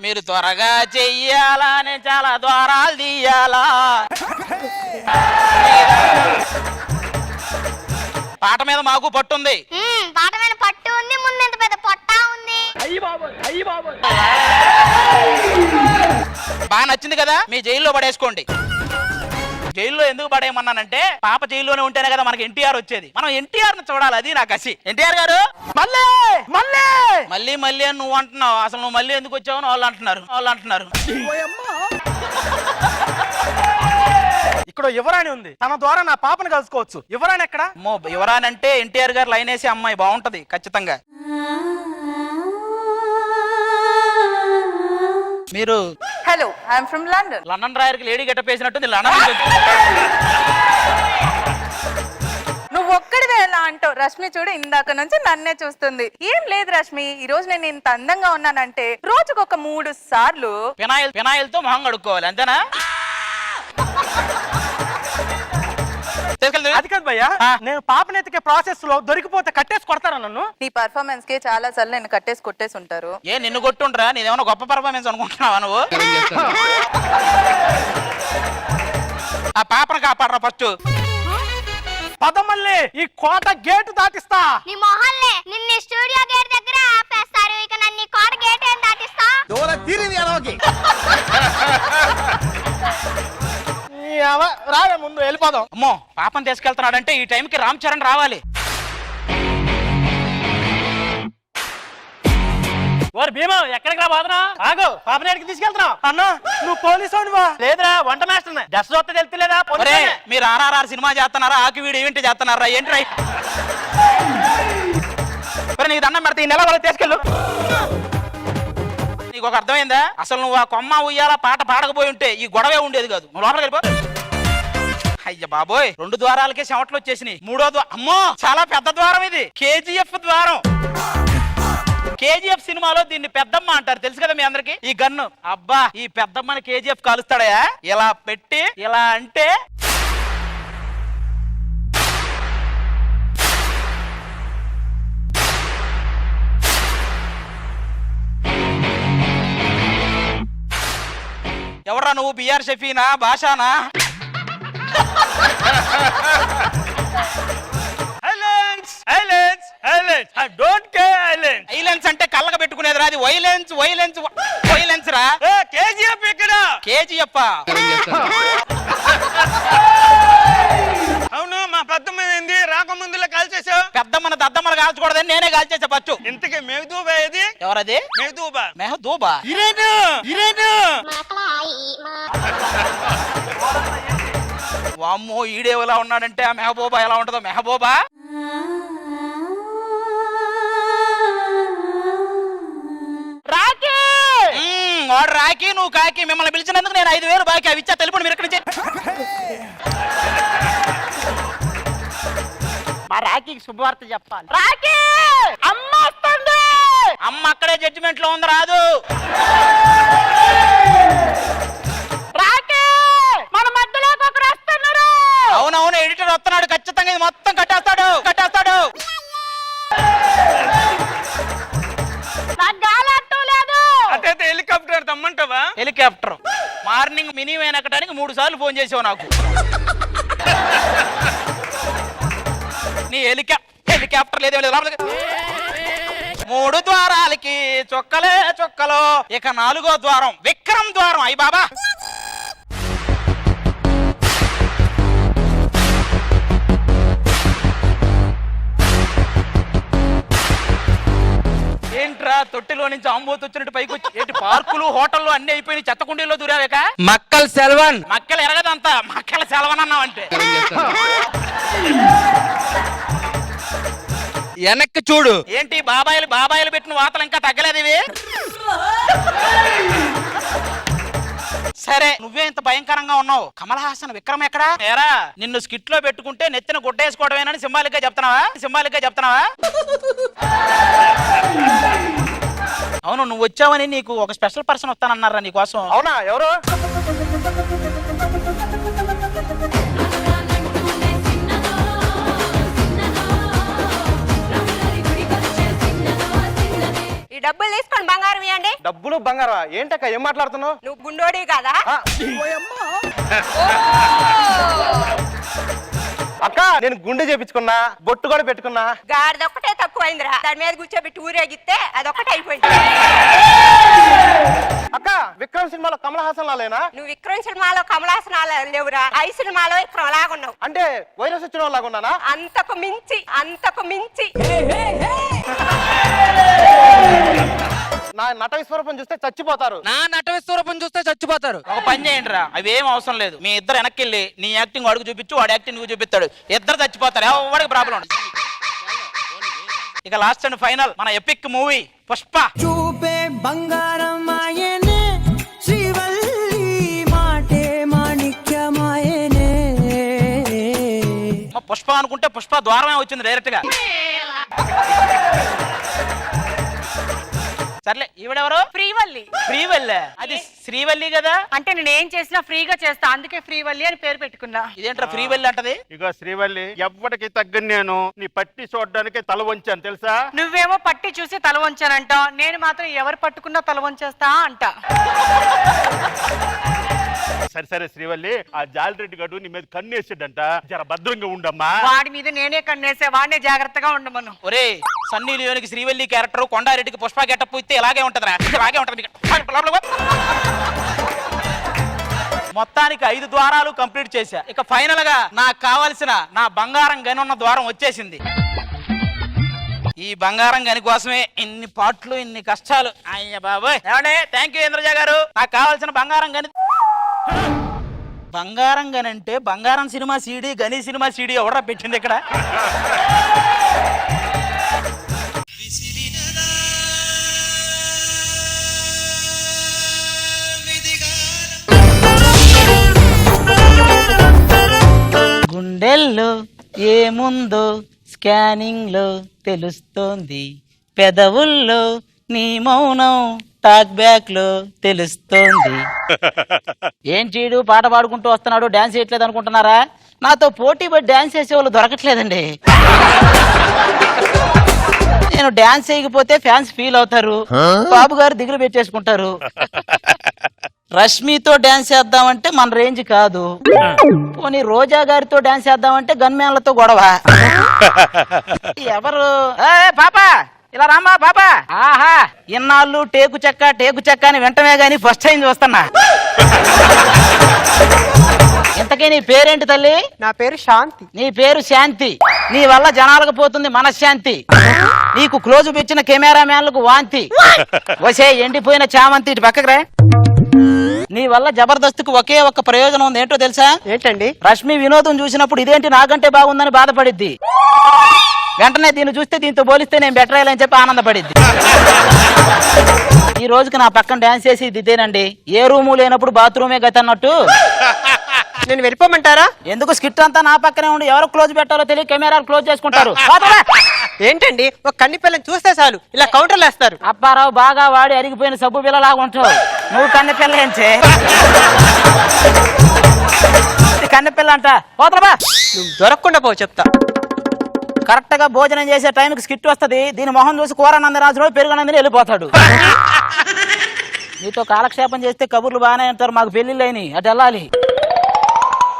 మీరు త్వరగా చెయ్యాలా, నేను చాలా ద్వారాలు తీయాలా. పాట మీద మాకు పట్టుంది.
పాట మీద పట్టు ఉంది, ముందు ఎంత పెద్ద పొట్ట ఉంది.
బాగా నచ్చింది కదా, మీ జైల్లో పడేసుకోండి. జైల్లో ఎందుకు పడేయమన్నానంటే పాప జైల్లోనే ఉంటేనే కదా మనకి ఎన్టీఆర్ వచ్చేది. మనం ఎన్టీఆర్ ని చూడాలి, అది నాకు కసి. ఎన్టీఆర్ గారు మళ్ళీ మళ్ళీ మళ్ళీ మళ్ళీ అని నువ్వు అంటున్నావు. అసలు నువ్వు మళ్ళీ ఎందుకు వచ్చావు వాళ్ళు అంటున్నారు.
ఇక్కడ యువరాణి ఉంది, తన ద్వారా నా పాపను కలుసుకోవచ్చు. యువరాణి ఎక్కడ?
యువరాణి అంటే ఎన్టీఆర్ గారు లైన్ వేసి అమ్మాయి బాగుంటది ఖచ్చితంగా. మీరు
hello, I'm from London.
London రాయర్కి లేడీ గెటప్ వేసినట్టుంది. లండన్
నువ్వు ఒక్కడివే ఎలా అంటావు? రష్మి చూడు, ఇందాక నుంచి నన్నే చూస్తుంది. ఏం లేదు రష్మి, ఈ రోజు నేను ఇంత అందంగా ఉన్నానంటే రోజుకు ఒక 3 సార్లు
ఫినాయిల్ తో మొహం కడుక్కోవాలి, అంతేనా?
అది కాదు భయ్యా, నేను పాపను ఎత్తికే ప్రాసెస్ లో దొరికిపోతే కట్టేసి కొడతారా నన్ను?
నీ పర్ఫార్మెన్స్ కి చాలా సార్లు నేను కట్టేసి కొట్టేసి ఉంటారు.
ఏ నిన్ను కొట్టుండ్రా? నీదేమన్నా గొప్ప పర్ఫార్మెన్స్ అనుకుంటున్నావా నువ్వు? ఆ పాపను కాపాడరా ఫస్ట్.
పదమల్లి, ఈ కోట గేటు దాటిస్తా.
నీ మొహల్లే నిన్ను స్టూడియో గేట్ దగ్గర ఆపేస్తారు, ఇక నన్ను కోట గేట్ ఏం దాటిస్తా?
రావే ముందు వెళ్ళిపోదాం.
అమ్మో, పాపను తీసుకెళ్తున్నాడంటే ఈ టైంకి రామ్ చరణ్ రావాలి.
ఓరి భీమా, ఎక్కడికి రా బాధనా? ఆగు, పాపని ఎక్కడికి తీసుకెళ్తున్నావు? అన్నా, నువ్వు పోలీసు వాడివా? లేదురా, వంట మాస్టర్. జస్ట్ చూస్తే తెలుస్తలేదా?
మీరు ఆర్ఆర్ఆర్ సినిమా చేస్తున్నారా, ఆకి వీడు ఈవెంట్ చేస్తున్నారా ఏంటి? రైట్, నీకు దండం పెడితే ఈ నెల వాళ్ళు తీసుకెళ్ళు. నీకు ఒక అర్థమైందా? అసలు నువ్వు ఆ కొమ్మ ఉయ్యాల పాట పాడకపోయి ఉంటే ఈ గొడవే ఉండేది కాదు. నువ్వు లోపలికి వెళ్ళిపో. అయ్య బాబోయ్, 2 ద్వారాలకే చెమటలు వచ్చేసినాయి. 3వ ద్వారం, అమ్మో చాలా పెద్ద ద్వారం ఇది, KGF ద్వారం. కేజీఎఫ్ సినిమాలో దీన్ని పెద్దమ్మ అంటారు, తెలుసు కదా మీ అందరికి. ఈ గన్ను అబ్బా, ఈ పెద్దమ్మని కేజీఎఫ్ కాలుస్తాడయా, ఇలా పెట్టి ఇలా అంటే ఎవరా నువ్వు? బిఆర్ షఫీనా, భాషానా? వైలెన్స్ అంటే కళ్ళగా పెట్టుకునేది రా, అది వైలెన్స్ వైలెన్స్ వైలెన్స్ రా. కేజీఎఫ్ ఇక్కడ కేజీఎఫ్.
అవును, మా పెద్దమ్మ ఏంది రాకముందులో కాల్చేసావు?
పెద్దమ్మని దద్దమ్మని కాల్చకూడదని నేనే కాల్చేసా పచ్చు.
ఇంతకీ మెహదూబా ఏది?
ఎవరది?
మెహదూబా.
మెహదూబా వామ్మో, ఈడేవలా ఉన్నాడంటే ఆ మెహబూబా ఎలా ఉంటుందో. మెహబూబా వాడు రాకి, నువ్వు కాకి. మిమ్మల్ని పిలిచినందుకు నేను 5,000 బాకీ. అవి ఇచ్చా, తెలుపు మీరు ఇక్కడి నుంచి.
మా రాఖీకి శుభవార్త చెప్పాలి.
రాకి అమ్మ వస్తుంది. అమ్మ అక్కడే జడ్జిమెంట్ లో ఉంది, రాదు. రాకి మన మధ్యలోకి ఒకరు వస్తున్నారు. అవునవును, ఎడిటర్ వస్తున్నాడు, ఖచ్చితంగా ఇది మొత్తం కట్టేస్తాడు.
హెలికాప్టర్ తమ్మంటావా?
హెలికాప్టర్ మార్నింగ్ మినీ వ్యాన్ ఎక్కడానికి 3 సార్లు ఫోన్ చేసావు నాకు. నీ హెలికాప్టర్ లేదే లేదు. 3 ద్వారాలకి చొక్కలే చొక్కలో, ఇక 4వ ద్వారం విక్రమ్ ద్వారం. అయ్యి బాబా, ఏంట్రా తొట్టిలో నుంచి ఆంబోతు వచ్చినట్టు పైకి వచ్చి ఏంటి? పార్కులు హోటళ్ళు అన్ని అయిపోయి చెత్త కుండీల్లో దూరావేక?
మక్కల్ సెల్వన్.
మక్కలు ఎరగదంతా, మక్కల సెలవన్ అన్నావంటే.
వెనక్కి చూడు.
ఏంటి బాబాయిలు పెట్టిన వాతలు ఇంకా తగ్గలేదు ఇవి? సరే, నువ్వే ఇంత భయంకరంగా ఉన్నావు. కమల్ హాసన్ విక్రమ్ ఎక్కడా? ఏరా, నిన్ను స్కిట్ లో పెట్టుకుంటే నెత్తిన గుడ్డేసుకోవడమేనని సింబాలిక్ గా చెప్తున్నావా? అవును, నువ్వు వచ్చావని నీకు ఒక స్పెషల్ పర్సన్ వస్తానన్నారా నీ కోసం.
అవునా? ఎవరు?
ఈ డబ్బులు తీసుకొని బంగారం ఇవ్వండి.
డబ్బులు బంగారం ఏంటక్క? ఏం మాట్లాడుతున్నావు?
నువ్వు గుండోడి కదా?
అక్క, నేను గుండె చేపించుకున్నా, బొట్టు కూడా పెట్టుకున్నా.
గాడిదొక్కటే తక్కువైందిరా, దాని మీద కూర్చోబెట్టి ఊరేగిస్తే అదొక్కటే అయిపోయింది.
అక్క, విక్రమ్ సినిమాలో కమల్ హాసన్ లాలేనా?
నువ్వు విక్రమ్ సినిమాలో కమల్ హాసన్ లేవురా, ఐ సినిమాలో విక్రమ్ లాగున్నావు.
అంటే వైరస్ వచ్చిన వాళ్ళ లాగున్నానా?
అంతకు మించి
నా నట విశ్వరూపం చూస్తే చచ్చిపోతారు.
ఒక పని చేయండి రా, అవి ఏం అవసరం లేదు. మీ ఇద్దరు వెనక్కి వెళ్ళి నీ యాక్టింగ్ వాడికి చూపించు, వాడి యాక్టింగ్ నువ్వు చూపిస్తాడు. ఇద్దరు చచ్చిపోతారు, ఎవరికి ప్రాబ్లం ఉండదు. ఇక లాస్ట్ అండ్ ఫైనల్ మన ఎపిక్ మూవీ పుష్ప.
చూపే బంగారం ఆయనే, శ్రీవల్లి మాటే మాణిక్యమాయనే.
పుష్ప అనుకుంటే పుష్ప ద్వారమే వచ్చింది డైరెక్ట్ గా. సర్లే, ఈవిడెవరు? శ్రీవల్లి. అది శ్రీవల్లి కదా?
అంటే నేను ఏం చేసినా ఫ్రీగా చేస్తా, అందుకే శ్రీవల్లి అని పేరు పెట్టుకున్నా.
ఇదేంట్రా శ్రీవల్లి అంటది?
ఇక శ్రీవల్లి, ఎవ్వడికి తగ్గని నేను నీ పట్టి చూడడానికి తల వంచాను తెలుసా?
నువ్వేమో పట్టి చూసి తల వంచానంట, నేను మాత్రం ఎవరు పట్టుకున్నా తల వంచేస్తా అంట.
సరే శ్రీవల్లి, ఆ జాలిరెడ్డి గడు నీ మీద కన్నేసాడంట, జర భద్రంగా ఉండమ్మా.
వాడి మీద నేనే కన్నేసే, వాడినే జాగ్రత్తగా ఉండమను.
ఒరే, సన్నీ లియోనికి శ్రీవల్లి క్యారెక్టర్, కొండారెడ్డికి పుష్ప గెటప్ ఇస్తే ఇలాగే ఉంటదిరా, ఇలాగే ఉంటది. మొత్తానికి 5 ద్వారాలు కంప్లీట్ చేశా. ఇక ఫైనల్ గా నాకు కావాల్సిన నా బంగారం గని ఉన్న ద్వారం వచ్చేసింది. ఈ బంగారం గని కోసమే ఇన్ని పాటలు, ఇన్ని కష్టాలు. అయ్య బాబోయ్. ఏమండి, థ్యాంక్ యూ ఇంద్రజ గారు. నాకు కావాల్సిన బంగారం గని. బంగారం గని అంటే బంగారం సినిమా సీడీ, గని సినిమా సీడీ ఎవరా పెట్టింది ఇక్కడ? గుండెల్లో ఏముందో స్కానింగ్ లో తెలుస్తోంది, పెదవుల్లో నీ మౌనం టాక్ బ్యాక్ లో తెలుస్తోంది. ఏం చీడు పాట పాడుకుంటూ వస్తున్నాడు, డాన్స్ చేయట్లేదు అనుకుంటున్నారా? నాతో పోటీ పడి డాన్స్ చేసే వాళ్ళు దొరకట్లేదండి. నేను డాన్స్ చేయకపోతే ఫ్యాన్స్ ఫీల్ అవుతారు, బాబు గారు దిగులు పెట్టేసుకుంటారు. రష్మితో డాన్స్ చేద్దామంటే మన రేంజ్ కాదు, పోనీ రోజా గారితో డాన్స్ చేద్దామంటే గన్మ్యాన్లతో గొడవ. ఎవరు పాపా ఇలా రామ్మా పాపా. ఆహా, ఇన్నాళ్ళు టేకు చెక్క అని వెంటనే గాని ఫస్ట్ టైం చూస్తున్నా. ఇంతకీ నీ పేరేంటి తల్లి?
నా పేరు శాంతి.
నీ పేరు శాంతి. నీ వల్ల జనాలకు పోతుంది మనశ్శాంతి. నీకు క్లోజ్ పెట్టిన కెమెరా మ్యాన్లకు వాంతి. వసే ఎండిపోయిన చామంతి ఇటు పక్కకు రా. నీ వల్ల జబర్దస్త్కి ఒకే ఒక్క ప్రయోజనం ఉంది, ఏంటో తెలుసా?
ఏంటండి?
రష్మి వినోదం చూసినప్పుడు ఇదేంటి నాకంటే బాగుందని బాధపడిద్ది, వెంటనే దీన్ని చూస్తే దీంతో పోలిస్తే నేను బెటర్ అయ్యాలని చెప్పి ఆనందపడిద్ది. ఈ రోజుకి నా పక్కన డాన్స్ చేసి ఇదేనండి. ఏ రూము లేనప్పుడు బాత్రూమే గతి అన్నట్టు.
నేను వెళ్ళిపోమంటారా?
ఎందుకు? స్కిట్ అంతా నా పక్కనే ఉండి ఎవరు క్లోజ్ పెట్టాలో తెలియ కెమెరాలు క్లోజ్ చేసుకుంటారు.
ఏంటండి, ఒక కన్ని పిల్లని చూస్తే చాలు ఇలా కౌంటర్లు వేస్తారు.
అప్పారావు బాగా వాడి అరిగిపోయిన సబ్బు పిల్లలాగా ఉంటావు. నువ్వు కన్నె పిల్ల ఏంచే? కన్నె పిల్ల అంట. పోతరా
నువ్వు దొరకకుండా పో చెప్తా.
కరెక్ట్ గా భోజనం చేసే టైంకి స్కిట్ వస్తది. దీని మొహం చూసి కూరనందరాజు పెరుగునందని వెళ్ళిపోతాడు. నీతో కాలక్షేపం చేస్తే కబుర్లు బాగానే అంటారు, మాకు పెళ్లిళ్ళని అటు వెళ్ళాలి.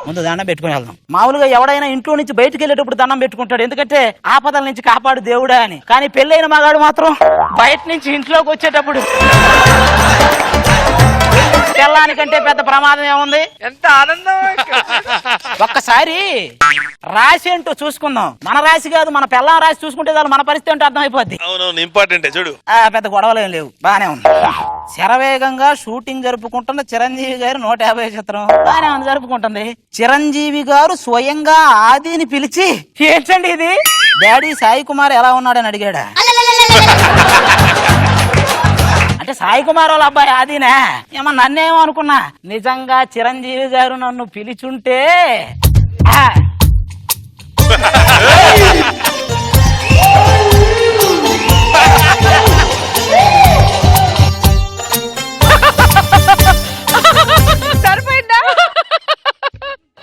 ముందు దండం పెట్టుకుని వెళ్దాం. మామూలుగా ఎవడైనా ఇంట్లో నుంచి బయటకు వెళ్ళేటప్పుడు దండం పెట్టుకుంటాడు, ఎందుకంటే ఆపదల నుంచి కాపాడు దేవుడా అని. కానీ పెళ్ళైన మగాడు మాత్రం బయట నుంచి ఇంట్లోకి వచ్చేటప్పుడు తెల్లానికంటే పెద్ద ప్రమాదం ఏముంది?
ఎంత ఆనందం.
ఒక్కసారి రాశి ఏంటో చూసుకుందాం. మన రాశి కాదు, మన పిల్లం రాశి చూసుకుంటే చాలు మన పరిస్థితి ఏంటో అర్థమైపోద్ది.
అవునవును, ఇంపార్టెంటే చూడు.
పెద్ద గొడవలు ఏం లేవు, బానే ఉంది. శరవేగంగా షూటింగ్ జరుపుకుంటున్న చిరంజీవి గారు 150 చిత్రం బానే ఉంది, జరుపుకుంటుంది. చిరంజీవి గారు స్వయంగా ఆదిని పిలిచి ఏంటండి ఇది డాడీ సాయి కుమార్ ఎలా ఉన్నాడని అడిగాడా? అంటే సాయి కుమార్ వాళ్ళ అబ్బాయి ఆదినే ఏమో నన్నేమో అనుకున్నా. నిజంగా చిరంజీవి గారు నన్ను పిలిచుంటే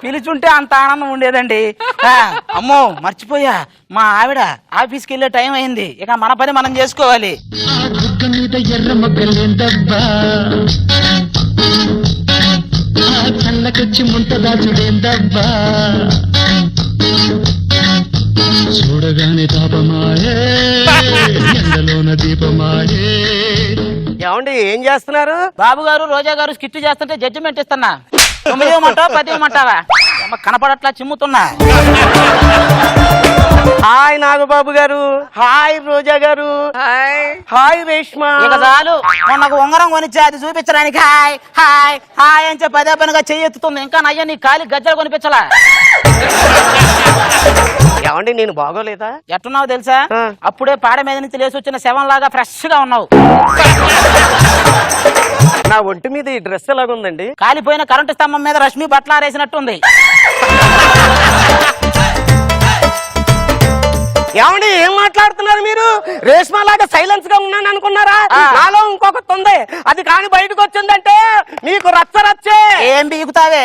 పిలిచుంటే అంత ఆనందం ఉండేదండి. అమ్మో మర్చిపోయా, మా ఆవిడ ఆఫీస్కి వెళ్ళే టైం అయింది, ఇక మన పని మనం చేసుకోవాలి.
చూడగానే తాపమాయే ఎండలోన దీపమాయే.
ఏమండి ఏం చేస్తున్నారు?
బాబు గారు రోజా గారు స్కిట్ చేస్తుంటే జడ్జిమెంట్ ఇస్తున్నా. 9 ఇవ్వమంటావా 10 ఇవ్వమంటావా? కనపడట్లా చిమ్ముతున్నా.
హాయ్ నాగబాబు గారు, హాయ్ రోజా గారు, హాయ్ రేష్మా.
ఇక చాలు, మొన్నకు ఉంగరం కొనిచ్చా అది చూపించడానికి హాయ్ హాయ్ హాయ్ అని చెప్పి అదే పనిగా చెయ్యెత్తుతుంది. ఇంకా నయ్య నీ కాలి గజ్జలు కొనిపించలా.
ఏమండి నేను బాగోలేదా?
ఎట్టున్నావు తెలుసా? అప్పుడే పాడ మీద నుంచి లేచి వచ్చిన శవం లాగా ఫ్రెష్ గా ఉన్నావు.
నా ఒంటి మీద ఈ డ్రెస్ ఎలాగుందండి?
కాలిపోయిన కరెంటు స్తంభం మీద రష్మి బట్టలారేసినట్టుంది.
ఏమండి ఏం మాట్లాడుతున్నారు మీరు? రేష్మా లాగా సైలెన్స్ గా ఉన్నాను అనుకున్నారా? నాలో ఇంకొకటి ఉంది, అది కాని బయటకు వచ్చిందంటే మీకు రచ్చరచ్చే.
ఏం బీగుతావే?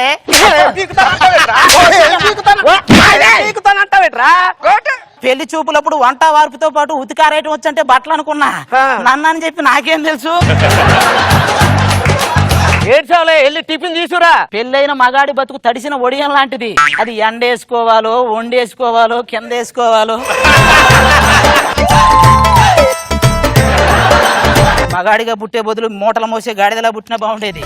పెళ్లి చూపులప్పుడు వంట వార్పుతో పాటు ఉతికారేయటం వచ్చంటే బట్టలు అనుకున్నా. నన్ను అని చెప్పి నాకేం తెలుసు?
ఏడ్చావులే, వెళ్ళి టిఫిన్ తీసుకురా.
పెళ్ళైన మగాడి బతుకు తడిసిన ఒడియం లాంటిది. అది ఎండేసుకోవాలో వండేసుకోవాలో కింద వేసుకోవాలో. మగాడిగా పుట్టే బదులు మూటలు మోసే గాడిదలా పుట్టినా బాగుండేది.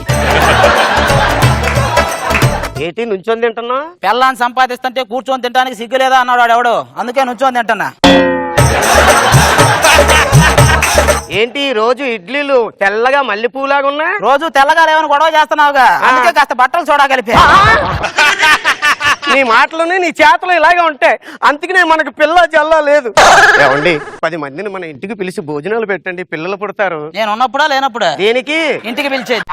ఏంటి నుంచొని తింటున్నా?
పెళ్ళాన్ని సంపాదిస్తుంటే కూర్చొని తినడానికి సిగ్గులేదా అన్నాడు వాడు ఎవడో, అందుకే నుంచొని తింటున్నా.
ఏంటి రోజు ఇడ్లీలు తెల్లగా మల్లెపూలాగా ఉన్నా?
రోజు తెల్లగా లేవని గొడవ చేస్తున్నావుగా, అందుకే కాస్త బట్టలు చూడగలిపా.
నీ మాటలోనే నీ చేతలు ఇలాగే ఉంటాయి, అందుకనే మనకు పిల్ల జల్లా లేదు. ఏమండి 10 మందిని మన ఇంటికి పిలిచి భోజనాలు పెట్టండి, పిల్లలు పుడతారు.
నేను ఉన్నప్పుడా లేనప్పుడా?
దేనికి?
ఇంటికి పిలిచేది.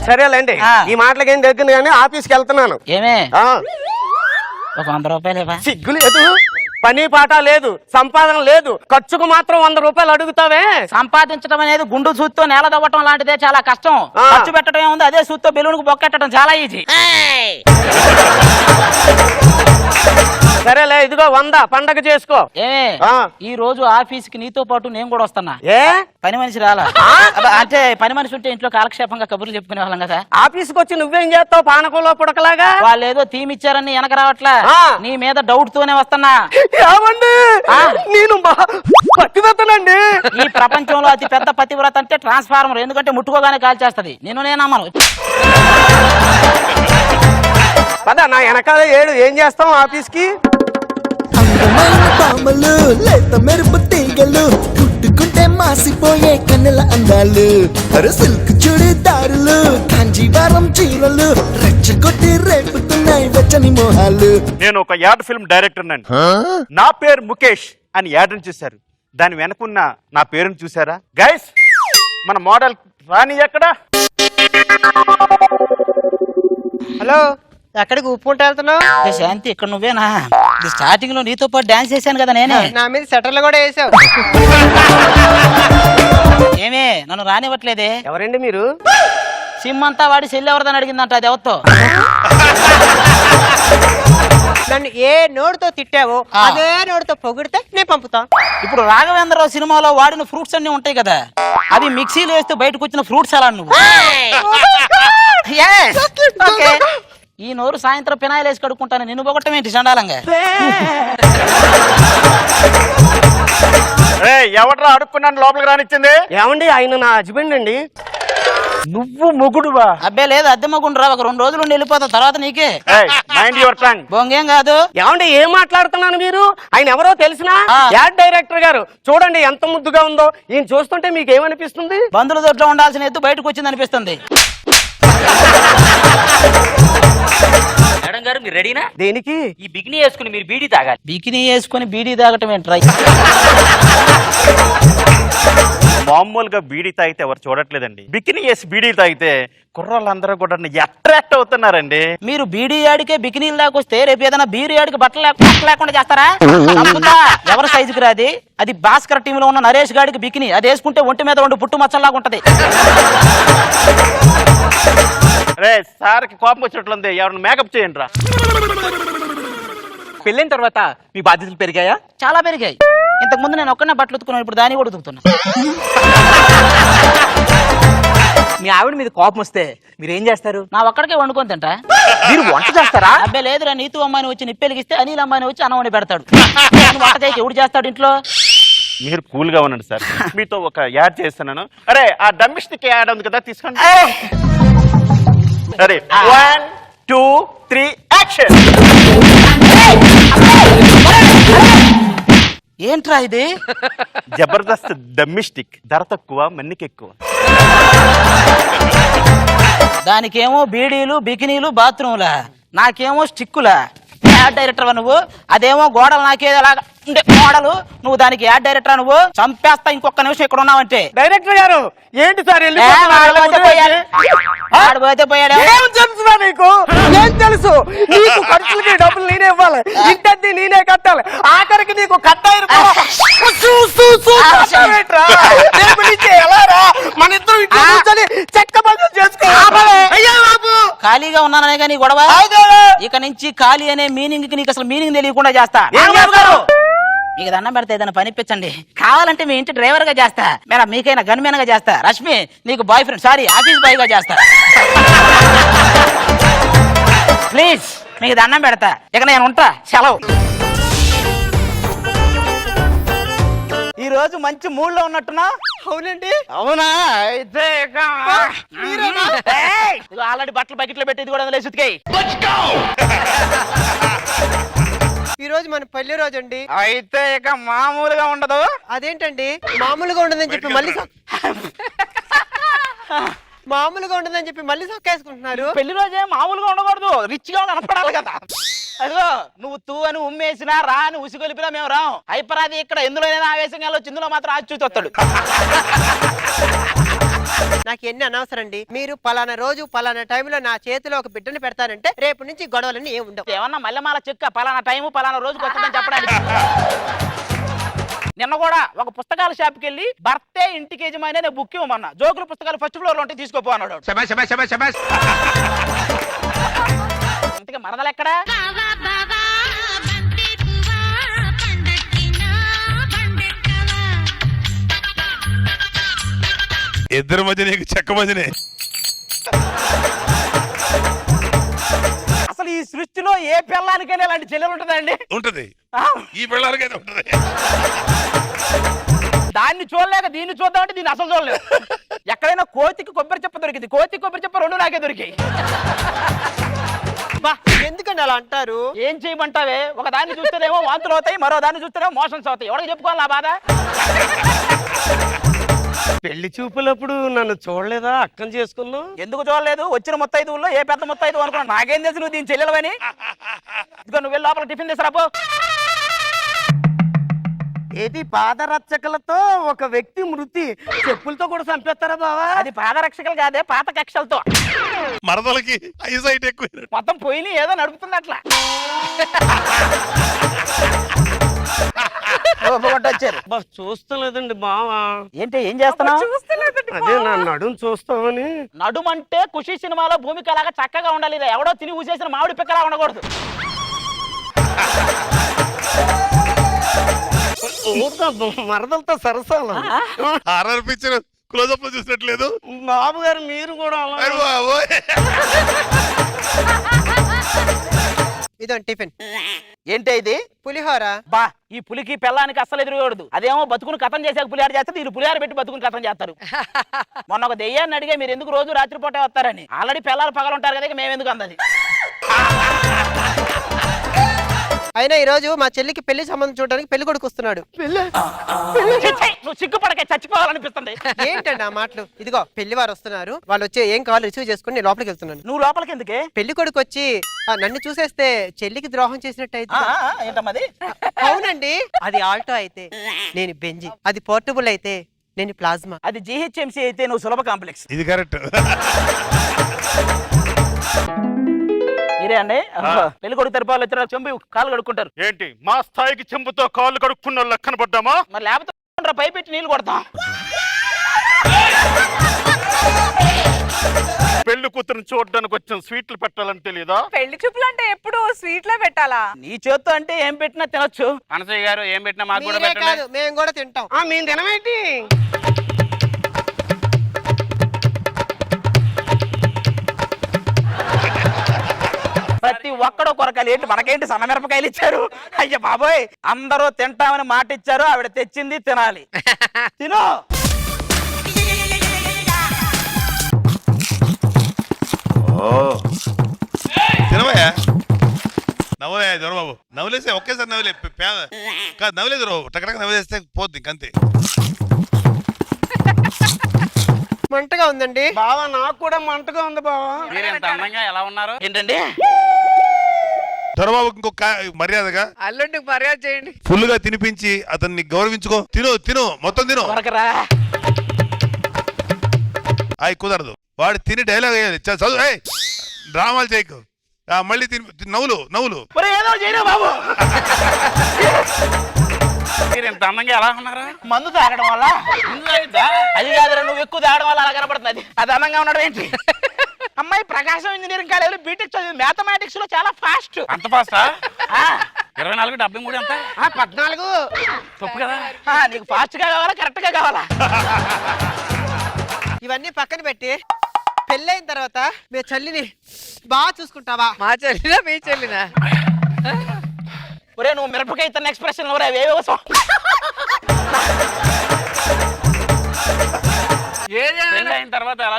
సరేలేండి, ఈ మాటలకి ఏం దగ్గర కానీ ఆఫీస్కి వెళ్తున్నాను.
ఏమే
ఆ
ఒక 100 రూపాయలు ఇవ్వ.
సిగ్గులేదు. పని పాట లేదు, సంపాదన లేదు, ఖర్చుకు మాత్రం 100 రూపాయలు అడుగుతావే.
సంపాదించడం అనేది గుండు సూత్తో నేల దవ్వటం లాంటిదే, చాలా కష్టం.
ఆ.
ఖర్చు పెట్టడం ఏముంది, అదే సూత్తో బెలూన్కు బొక్కెట్టడం చాలా ఈజీ.
సరేలే, ఇదిగో 100 పండగ చేసుకో.
ఏమే
ఆ.
ఈ రోజు ఆఫీస్ కి నీతో పాటు నేను కూడా వస్తున్నా.
ఏ
పని మనిషి రాలా? అబ్బా, అంటే పని మనిషి ఉంటే ఇంట్లో కాలక్షేపంగా కబుర్లు చెప్పుకునే వాళ్ళం కదా.
ఆఫీస్కి వచ్చి నువ్వేం చేస్తావు పానకంలో పుడకలాగా?
వాళ్ళు ఏదో థీమ్ ఇచ్చారని వెనక రావట్లా,
ఆ.
నీ మీద డౌట్ తోనే వస్తున్నా.
ఏమండి, నేను పతివ్రతనండి.
ఈ ప్రపంచంలో అతి పెద్ద పతివ్రత అంటే ట్రాన్స్ఫార్మర్, ఎందుకంటే ముట్టుకోగానే కాల్చేస్తది. నేను నమ్మను.
పద నా వెనకాల ఏడు, ఏం చేస్తాం ఆఫీస్కి?
అందమైన పామలు, లేత మెరుపు తీగలు, పుట్టుకుంటే మాసిపోయే కన్నెల అందాలు, అరే సిల్క్ చుడిదారులు, కాంజీవరం చీరలు, రెచ్చగొట్టి రేపుతున్నాయి వెచ్చని మోహాలు.
నేను ఒక యాడ్ ఫిల్మ్ డైరెక్టర్ అండి. నా పేరు ముఖేష్ అని యాడ్ని చూశారు, దాని వెనకున్న నా పేరుని చూసారా? గైస్, మన మోడల్ రాణి ఎక్కడ?
హలో, ఎక్కడికి ఉప్పుకుంటూ వెళ్తున్నావు?
ఏ శాంతి, ఇక్కడ నువ్వేనా? స్టార్టింగ్ లో నీతో పాటు డాన్స్ చేశాను కదా నేనే.
నా మీద సెటర్లు కూడా వేసావు.
ఏమే నన్ను రానివ్వట్లేదే?
ఎవరండి మీరు?
సిమ్ అంతా వాడి సెల్ ఎవరిదని అడిగిందంట, అది ఎవరితో?
నన్ను ఏ నోడుతో తిట్టావో అదే నోడుతో పొగిడితే నేను పంపుతా.
ఇప్పుడు రాఘవేంద్రరావు సినిమాలో వాడిన ఫ్రూట్స్ అన్ని ఉంటాయి కదా, అవి మిక్సీలో వేస్తే బయటకు వచ్చిన ఫ్రూట్స్ అలా నువ్వు. Yes. Okay. ఈ నోరు సాయంత్రం పినాయిలు వేసి కడుక్కుంటాను, నిన్ను పొగట్టం ఏంటి చండాలంగా?
ఎవడరా అడుక్కున్నాను లోపలికి రానిచ్చింది?
ఏమండి, ఆయన నా హస్బెండ్ అండి.
నువ్వు మొగుడువా?
అబ్బే లేదు, అద్దె మగుండు రా, ఒక 2 రోజులు ఉండి వెళ్ళిపోతావు, తర్వాత నీకే.
Mind your tongue.
బొంగేం కాదు.
ఏమండి, ఏం మాట్లాడుతున్నాను మీరు? ఆయన ఎవరో తెలిసినా?
ఆ.
యాడ్ డైరెక్టర్ గారు. చూడండి ఎంత ముద్దుగా ఉందో. ఈయన చూస్తుంటే మీకు ఏమనిపిస్తుంది?
బంధువుల దొడ్లో ఉండాల్సిన ఎత్తు బయటకు వచ్చింది అనిపిస్తుంది.
మేడం గారు, మీరు రెడీనా?
దేనికి?
ఈ బిగిని వేసుకుని మీరు బీడీ తాగాలి.
బికినీ వేసుకొని బీడీ తాగటం ఏంట్రా?
మామూలుగా బీడీ తాగితే ఎవరు చూడట్లేదండి, బికినీ వేసి బీడీ తాగితే కుర్రాళ్ళందరూ కూడా అట్రాక్ట్ అవుతున్నారండి.
మీరు బీడీ యాడికే బికినీలు దాకొస్తే రేపు ఏదైనా బీరు యాడికి బట్టలు లేకుండా చేస్తారా? తప్పుందా? ఎవరి సైజుకి రాది? అది భాస్కర్ టీంలో ఉన్న నరేష్ గాడికి బికినీ, అది వేసుకుంటే ఒంటి మీద 2 పుట్టు మచ్చల్లాగా ఉంటది.
రే, సార్కి కోపం వచ్చినట్లుంది, ఎవరిని మేకప్ చేయండి రా.
పెళ్ళైన తర్వాత మీ బాధ్యతలు పెరిగాయా?
చాలా పెరిగాయి. ఇంతకు ముందు నేను ఒక్కనే బట్టలు ఉతుకున్నాను, ఇప్పుడు దాన్ని కూడా ఉతుకుతున్నా.
మీ ఆవిడ మీద కోపం వస్తే మీరు ఏం చేస్తారు?
నా ఒక్కడికే వండుకొని తింటా.
మీరు వంట చేస్తారా?
అబ్బే లేదురా, నీతు అమ్మాయిని వచ్చి నిప్పెలిగిస్తే అనిల్ అమ్మాయిని వచ్చి అన్నం వండి పెడతాడు. వంట చేయకి ఎవడు చేస్తాడు ఇంట్లో?
మీరు కూల్ గా ఉండండి సార్, మీతో ఒక యాడ్ చేస్తున్నాను. అరే, ఆ డమ్మిస్టిక్ యాడ్ ఉంది కదా, తీసుకోండి. సరే, 1 2 3 యాక్షన్.
ఏంట్రా ఇది?
జబర్దస్త్ డమ్మిస్టిక్, ధర తక్కువ మన్నిక ఎక్కువ.
దానికేమో బీడీలు బికినీలు బాత్రూమ్లా, నాకేమో స్టిక్కులా. యాడ్ డైరెక్టర్ నువ్వు, అదేమో గోడలు నాకేది అలాగా ఉండే గోడలు, నువ్వు దానికి యాడ్ డైరెక్టర్ నువ్వు. చంపేస్తా ఇంకొక నిమిషం ఇక్కడ ఉన్నావంటే.
డైరెక్టర్ గారు ఏంటి సార్?
ఆడిపోతే పోయాడు.
ఏం తెలుసురా నీకు? ఏం తెలుసు? నీకు ఖర్చులకి డబ్బులు నేనే ఇవ్వాలి, ఇంటద్ది నేనే కట్టాలి, ఆఖరికి నీకు కట్టాయి మన ఇద్దరు ఇంట్లో కూర్చొని చెక్క పనులు చేసుకోవాలి.
ఖాళీగా ఉన్నాననే కానీ గొడవ. ఇక నుంచి ఖాళీ అనే మీనింగ్ కి నీకు అసలు మీనింగ్ తెలియకుండా చేస్తా. మీకు దండం పెడితే ఏదైనా పనిపించండి, కావాలంటే మీ ఇంటి డ్రైవర్ గా చేస్తా, మేడం మీకైనా గన్మెన్ గా చేస్తా, రష్మి నీకు boy friend sorry office boy గా చేస్తా. ప్లీజ్ మీకు దండం పెడతా, ఇక నేను ఉంటా, సెలవు. ఈ రోజు మంచి మూడ్ లో ఉన్నట్టున్నా?
అవునండి.
అవునా? అయితే ఆల్రెడీ బట్టలు బకెట్లో పెట్టేది కూడా లేసి ఉతికేయ్.
ఈ రోజు మన పెళ్లి రోజు అండి.
అయితే ఇక మామూలుగా ఉండదు.
అదేంటండి మామూలుగా ఉండదని చెప్పి మళ్ళీ మామూలుగా ఉండదని చెప్పి మళ్ళీ సొక్కేసుకుంటున్నారు?
పెళ్లి రోజే మామూలుగా ఉండకూడదు, రిచ్ గా కనపడాలి కదా. అదిగో నువ్వు తూ అని ఉమ్మేసినా రా అని ఉసిగొలిపినా మేము రాం. హైపరాది ఇక్కడ ఎందులోనైనా ఆవేశంగా వెళ్ళొచ్చు, ఇందులో మాత్రం ఆచి చూసి వస్తాడు.
నాకు ఎన్ని అనవసరం అండి. మీరు పలానా రోజు పలానా టైంలో నా చేతిలో ఒక బిడ్డను పెడతానంటే రేపు నుంచి గొడవలన్నీ ఏమి ఉండవు.
ఏమన్నా మల్లెమాల చెక్క పలానా టైము పలానా రోజుకి వస్తుందని చెప్పడానికి. నిన్న కూడా ఒక పుస్తకాల షాప్కి వెళ్ళి భర్తే ఇంటికి యజమాని అనే బుక్ ఇవ్వమన్నా. జోకుల పుస్తకాలు ఫస్ట్ ఫ్లోర్ లో ఉంటే తీసుకోపో అన్నాడు. ఇంతకీ మరదలు ఎక్కడా?
ఇద్దరి మధ్య నీకు చెక్క మధ్యనే.
అసలు ఈ సృష్టిలో ఏ పిల్లానికైనా ఇలాంటి చెల్లెలు ఉంటుందండి?
ఉంటది. ఈ పిల్లలకైతే ఉంటది.
దాన్ని చూడలేక దీన్ని చూద్దామంటే దీన్ని అసలు చూడలేదు. ఎక్కడైనా కోతికి కొబ్బరి చెప్ప దొరికింది, కోతి కొబ్బరి చెప్ప రెండు నాకే దొరికాయి.
ఎందుకండి అలా అంటారు?
ఏం చేయమంటావే? ఒక దాన్ని చూస్తేనేమో వాంతులు అవుతాయి, మరో దాన్ని చూస్తేనేమో మోషన్స్ అవుతాయి. ఎవరికి చెప్పుకోవాలి నా బాధ?
పెళ్లి చూపులప్పుడు నన్ను చూడలేదా? అక్కని చేసుకున్నావు.
ఎందుకు చూడలేదు? వచ్చిన ముత్తైదువుల్లో ఏ పెద్ద ముత్తైదు అనుకున్నా. నాకేం తెలుసు నువ్వు దీని చెల్లెలవని? ఇదిగో నువ్వు వెళ్ళి లోపల టిఫిన్ తీసుకురాపో.
ఏది పాదరక్షకులతో ఒక వ్యక్తి మృతి, చెప్పులతో కూడా చంపేస్తారా బావా?
అది పాదరక్షకులు కాదే, పాత కక్షలతో.
మరదలకి ఐసైట్ ఎక్కువ.
మొత్తం పోయి ఏదో నడుపుతుంది అట్లా.
చూస్తలేదండి బావా.
ఏంటి ఏం చేస్తున్నావు?
అదే నా నడుము చూస్తావని.
నడుమంటే ఖుషి సినిమాలో భూమిక లాగా చక్కగా ఉండాలి. ఎవడో తిని ఊసేసిన మామిడి పిక్కలా ఉండకూడదు.
మరదలతో సరసాలు.
హారర్ పిక్చర్ క్లోజప్ లో చూసినట్లేదు.
బాబు గారు మీరు కూడా
ఇదో టిఫిన్.
ఏంటి ఇది?
పులిహోర.
బా, ఈ పులికి పెళ్ళానికి అస్సలు ఎదురుకూడదు. అదేమో బతుకుని కథం చేసాక పులిహార చేస్తారు, వీళ్ళు పులిహార పెట్టి బతుకుని కథం చేస్తారు. మొన్న ఒక దెయ్యాన్ని అడిగే మీరు ఎందుకు రోజు రాత్రిపూట వస్తారని. ఆల్రెడీ పిల్లలు పగలు ఉంటారు కదా, మేము ఎందుకు అందది.
అయినా ఈ రోజు మా చెల్లికి పెళ్లి సంబంధం చూడడానికి పెళ్లి కొడుకు వస్తున్నాడు.
నువ్వు సిగ్గుపడకే చచ్చిపోవాలనిపిస్తుంది.
ఏంటండి ఆ మాటలు? ఇదిగో పెళ్లి వారు వస్తున్నారు, వాళ్ళు వచ్చి ఏం కావాలి రిసీవ్ చేసుకుని నేను లోపలికి వెళ్తున్నాను.
నువ్వు లోపలికి ఎందుకే?
పెళ్లి కొడుకు వచ్చి నన్ను చూసేస్తే చెల్లికి ద్రోహం చేసినట్టు అయితే.
ఏంటమ్మది?
అవునండి, అది ఆల్టో అయితే నేను బెంజి, అది పోర్టబుల్ అయితే నేను ప్లాజ్మా,
అది జీహెచ్ఎంసీ అయితే నువ్వు సులభ కాంప్లెక్స్.
ఇది కరెక్ట్.
మీరే అండి పెళ్లి కొడుకు తరపాలు వచ్చారు, చెంబు కాళ్ళు కడుక్కుంటారు.
ఏంటి మా స్థాయికి చెంబుతో కాళ్ళు కడుక్కున్న లెక్కన పడ్డామా?
మరి లేకపోతే పై పెట్టి నీళ్ళు కొడతాం.
పెళ్లి కూతురుని చూడడానికి వచ్చిన స్వీట్లు పెట్టాలని తెలియదా?
పెళ్లి చూపులు అంటే ఎప్పుడు స్వీట్లే పెట్టాలా?
నీ చేత్తో అంటే ఏం పెట్టినా తినొచ్చు.
అనసూయ గారు ఏం పెట్టినా మాకు కూడా
మీరే
పెట్టండి.
కాదు, మేము కూడా తింటాం.
మేము తినమేంటి?
ప్రతి ఒక్కడో కొరకాయలు. ఏంటి మనకేంటి సన్నమిరపకాయలు ఇచ్చారు? అయ్య బాబోయ్, అందరూ తింటామని మాట ఇచ్చారు, ఆవిడ తెచ్చింది తినాలి. తిను.
తినవయ్యా. నవ్వలే దొరబాబు, నవ్వులేసే ఒకేసారి నవ్వులే. కాదు నవ్వులేదు రావు, టకటక నవ్వులేస్తే పోద్ది ఇంకంతే.
మంటగా ఉందండి
బావా. నాకు కూడా మంటగా ఉంది బావా.
మీరు ఎంత అందంగా ఎలా ఉన్నారు?
ఏంటండి
దొరబాబుకి ఇంకొక మర్యాదగా
అల్లుడికి మర్యాద చేయండి.
ఫుల్ గా తినిపించి అతన్ని గౌరవించుకో. తిను మొత్తం తిను. అయి కుదరదు. వాడు తిని డైలాగ్ అయ్యేది చదువు. డ్రామాలు చేయకు. మళ్ళీ నవ్వులు.
ఏదో చేయరా బాబు.
మీరు ఎంత అందంగా ఎలా ఉన్నారు?
మందు తాగడం వల్ల. అది కాదురా, నువ్వు ఎక్కువ తాగడం వల్ల అలా కనపడుతుంది. అది అందంగా ఉండడం ఏంటి? అమ్మాయి ప్రకాశం ఇంజనీరింగ్ కాలేజీలో బీటెక్ చదివి మ్యాథమెటిక్స్ లో చాలా ఫాస్ట్.
అంత ఫాస్టా? 24-73 ఎంత?
14.
తప్పు కదా.
నీకు ఫాస్ట్ గా కావాలా కరెక్ట్ గా కావాలా?
ఇవన్నీ పక్కన పెట్టి పెళ్ళైన తర్వాత మీ చెల్లిని బాగా చూసుకుంటావా?
మా చెల్లినా మీ చెల్లినా?
ఒరే నువ్వు మిరపకాయ తన ఎక్స్ప్రెషన్ వేవేవసం.
పెళ్ళైన తర్వాత ఎలా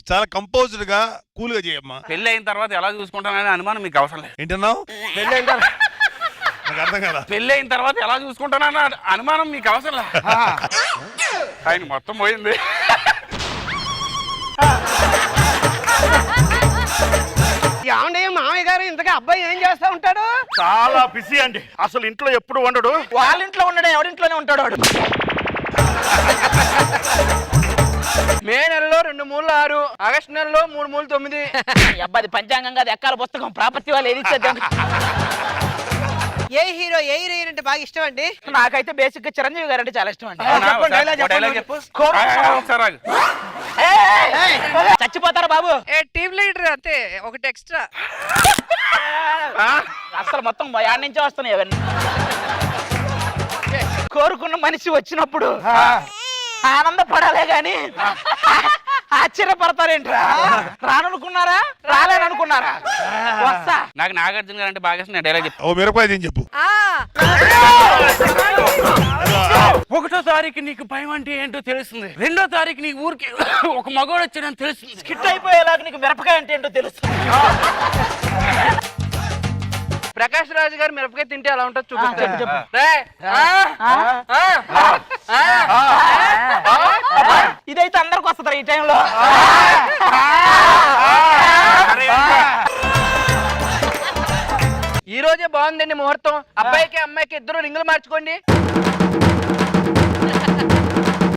చాలా కంపోజ్డ్ గా కూల్ గా చేయమ్మా.
పెళ్లి అయిన తర్వాత ఎలా చూసుకుంటానని అనుమానం మీకు అవసరం లేదు.
ఏంటన్నావు? నాకు అర్థం కదా.
పెళ్లి అయిన తర్వాత ఎలా చూసుకుంటానని అనుమానం మీకు అవసరం లేదు. ఆయన మొత్తం పోయింది.
ఏమండి మామయ్య గారు, ఇంతగా అబ్బాయి ఏం చేస్తా ఉంటాడు?
చాలా బిజీ అండి. అసలు ఇంట్లో ఎప్పుడు ఉండడు.
వాళ్ళ ఇంట్లో ఉండడం ఎవరింట్లోనే ఉంటాడు వాడు.
మే నెలలో 2 మూలు 6, ఆగస్టు నెలలో 3 మూలు 9.
అబ్బాది పంచాంగం కాదు, ఎక్కాల పుస్తకం ప్రాపత్తి వాళ్ళు ఏది ఇచ్చేద్దాం.
ఏ హీరో ఏ హీరోయిన్ అంటే బాగా ఇష్టం అండి?
నాకైతే బేసిక్ గా చిరంజీవి గారు అంటే చాలా ఇష్టం అండి. చచ్చిపోతారా బాబు?
టీమ్ లీడర్ అంతే, ఒకటి ఎక్స్ట్రా.
అసలు మొత్తం యాడ్ నుంచే వస్తున్నాయి అవన్నీ. కోరుకున్న మనిషి వచ్చినప్పుడు ఆనందపడాలే గాని ఆశ్చర్యపడతారేంట్రా? రాననుకున్నారా? రాలేననుకున్నారా? వస్తా.
నాకు నాగార్జున గారు అంటే బాగా ఇష్టం. నేను డైలాగ్
ఓ మిరపకాయ దీని చెప్పు.
1వ తారీఖు నీకు భయం అంటే ఏంటో తెలుస్తుంది. 2వ తారీఖు నీకు ఊరికి ఒక మగోడు వచ్చాడని తెలుస్తుంది.
స్కిట్ అయిపోయేలాగా నీకు మిరపకాయ అంటే ఏంటో తెలుస్తుంది.
ప్రకాష్ రాజు గారు మిరపకాయ తింటే ఎలా ఉంటుంది చూపిస్తాను.
చెప్పు. ఇదైతే అందరికి వస్తుంది ఈ టైంలో.
ఈ రోజే బాగుందండి ముహూర్తం. అబ్బాయికి అమ్మాయికి ఇద్దరు రింగులు మార్చుకోండి.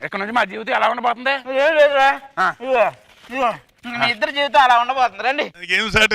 ఇక్కడ నుంచి మా జీవితం ఎలా ఉండబోతుంది?
ఏం లేదురా, మీ ఇద్దరు జీవితం అలా ఉండబోతుంది. రండి.
ఏం సార్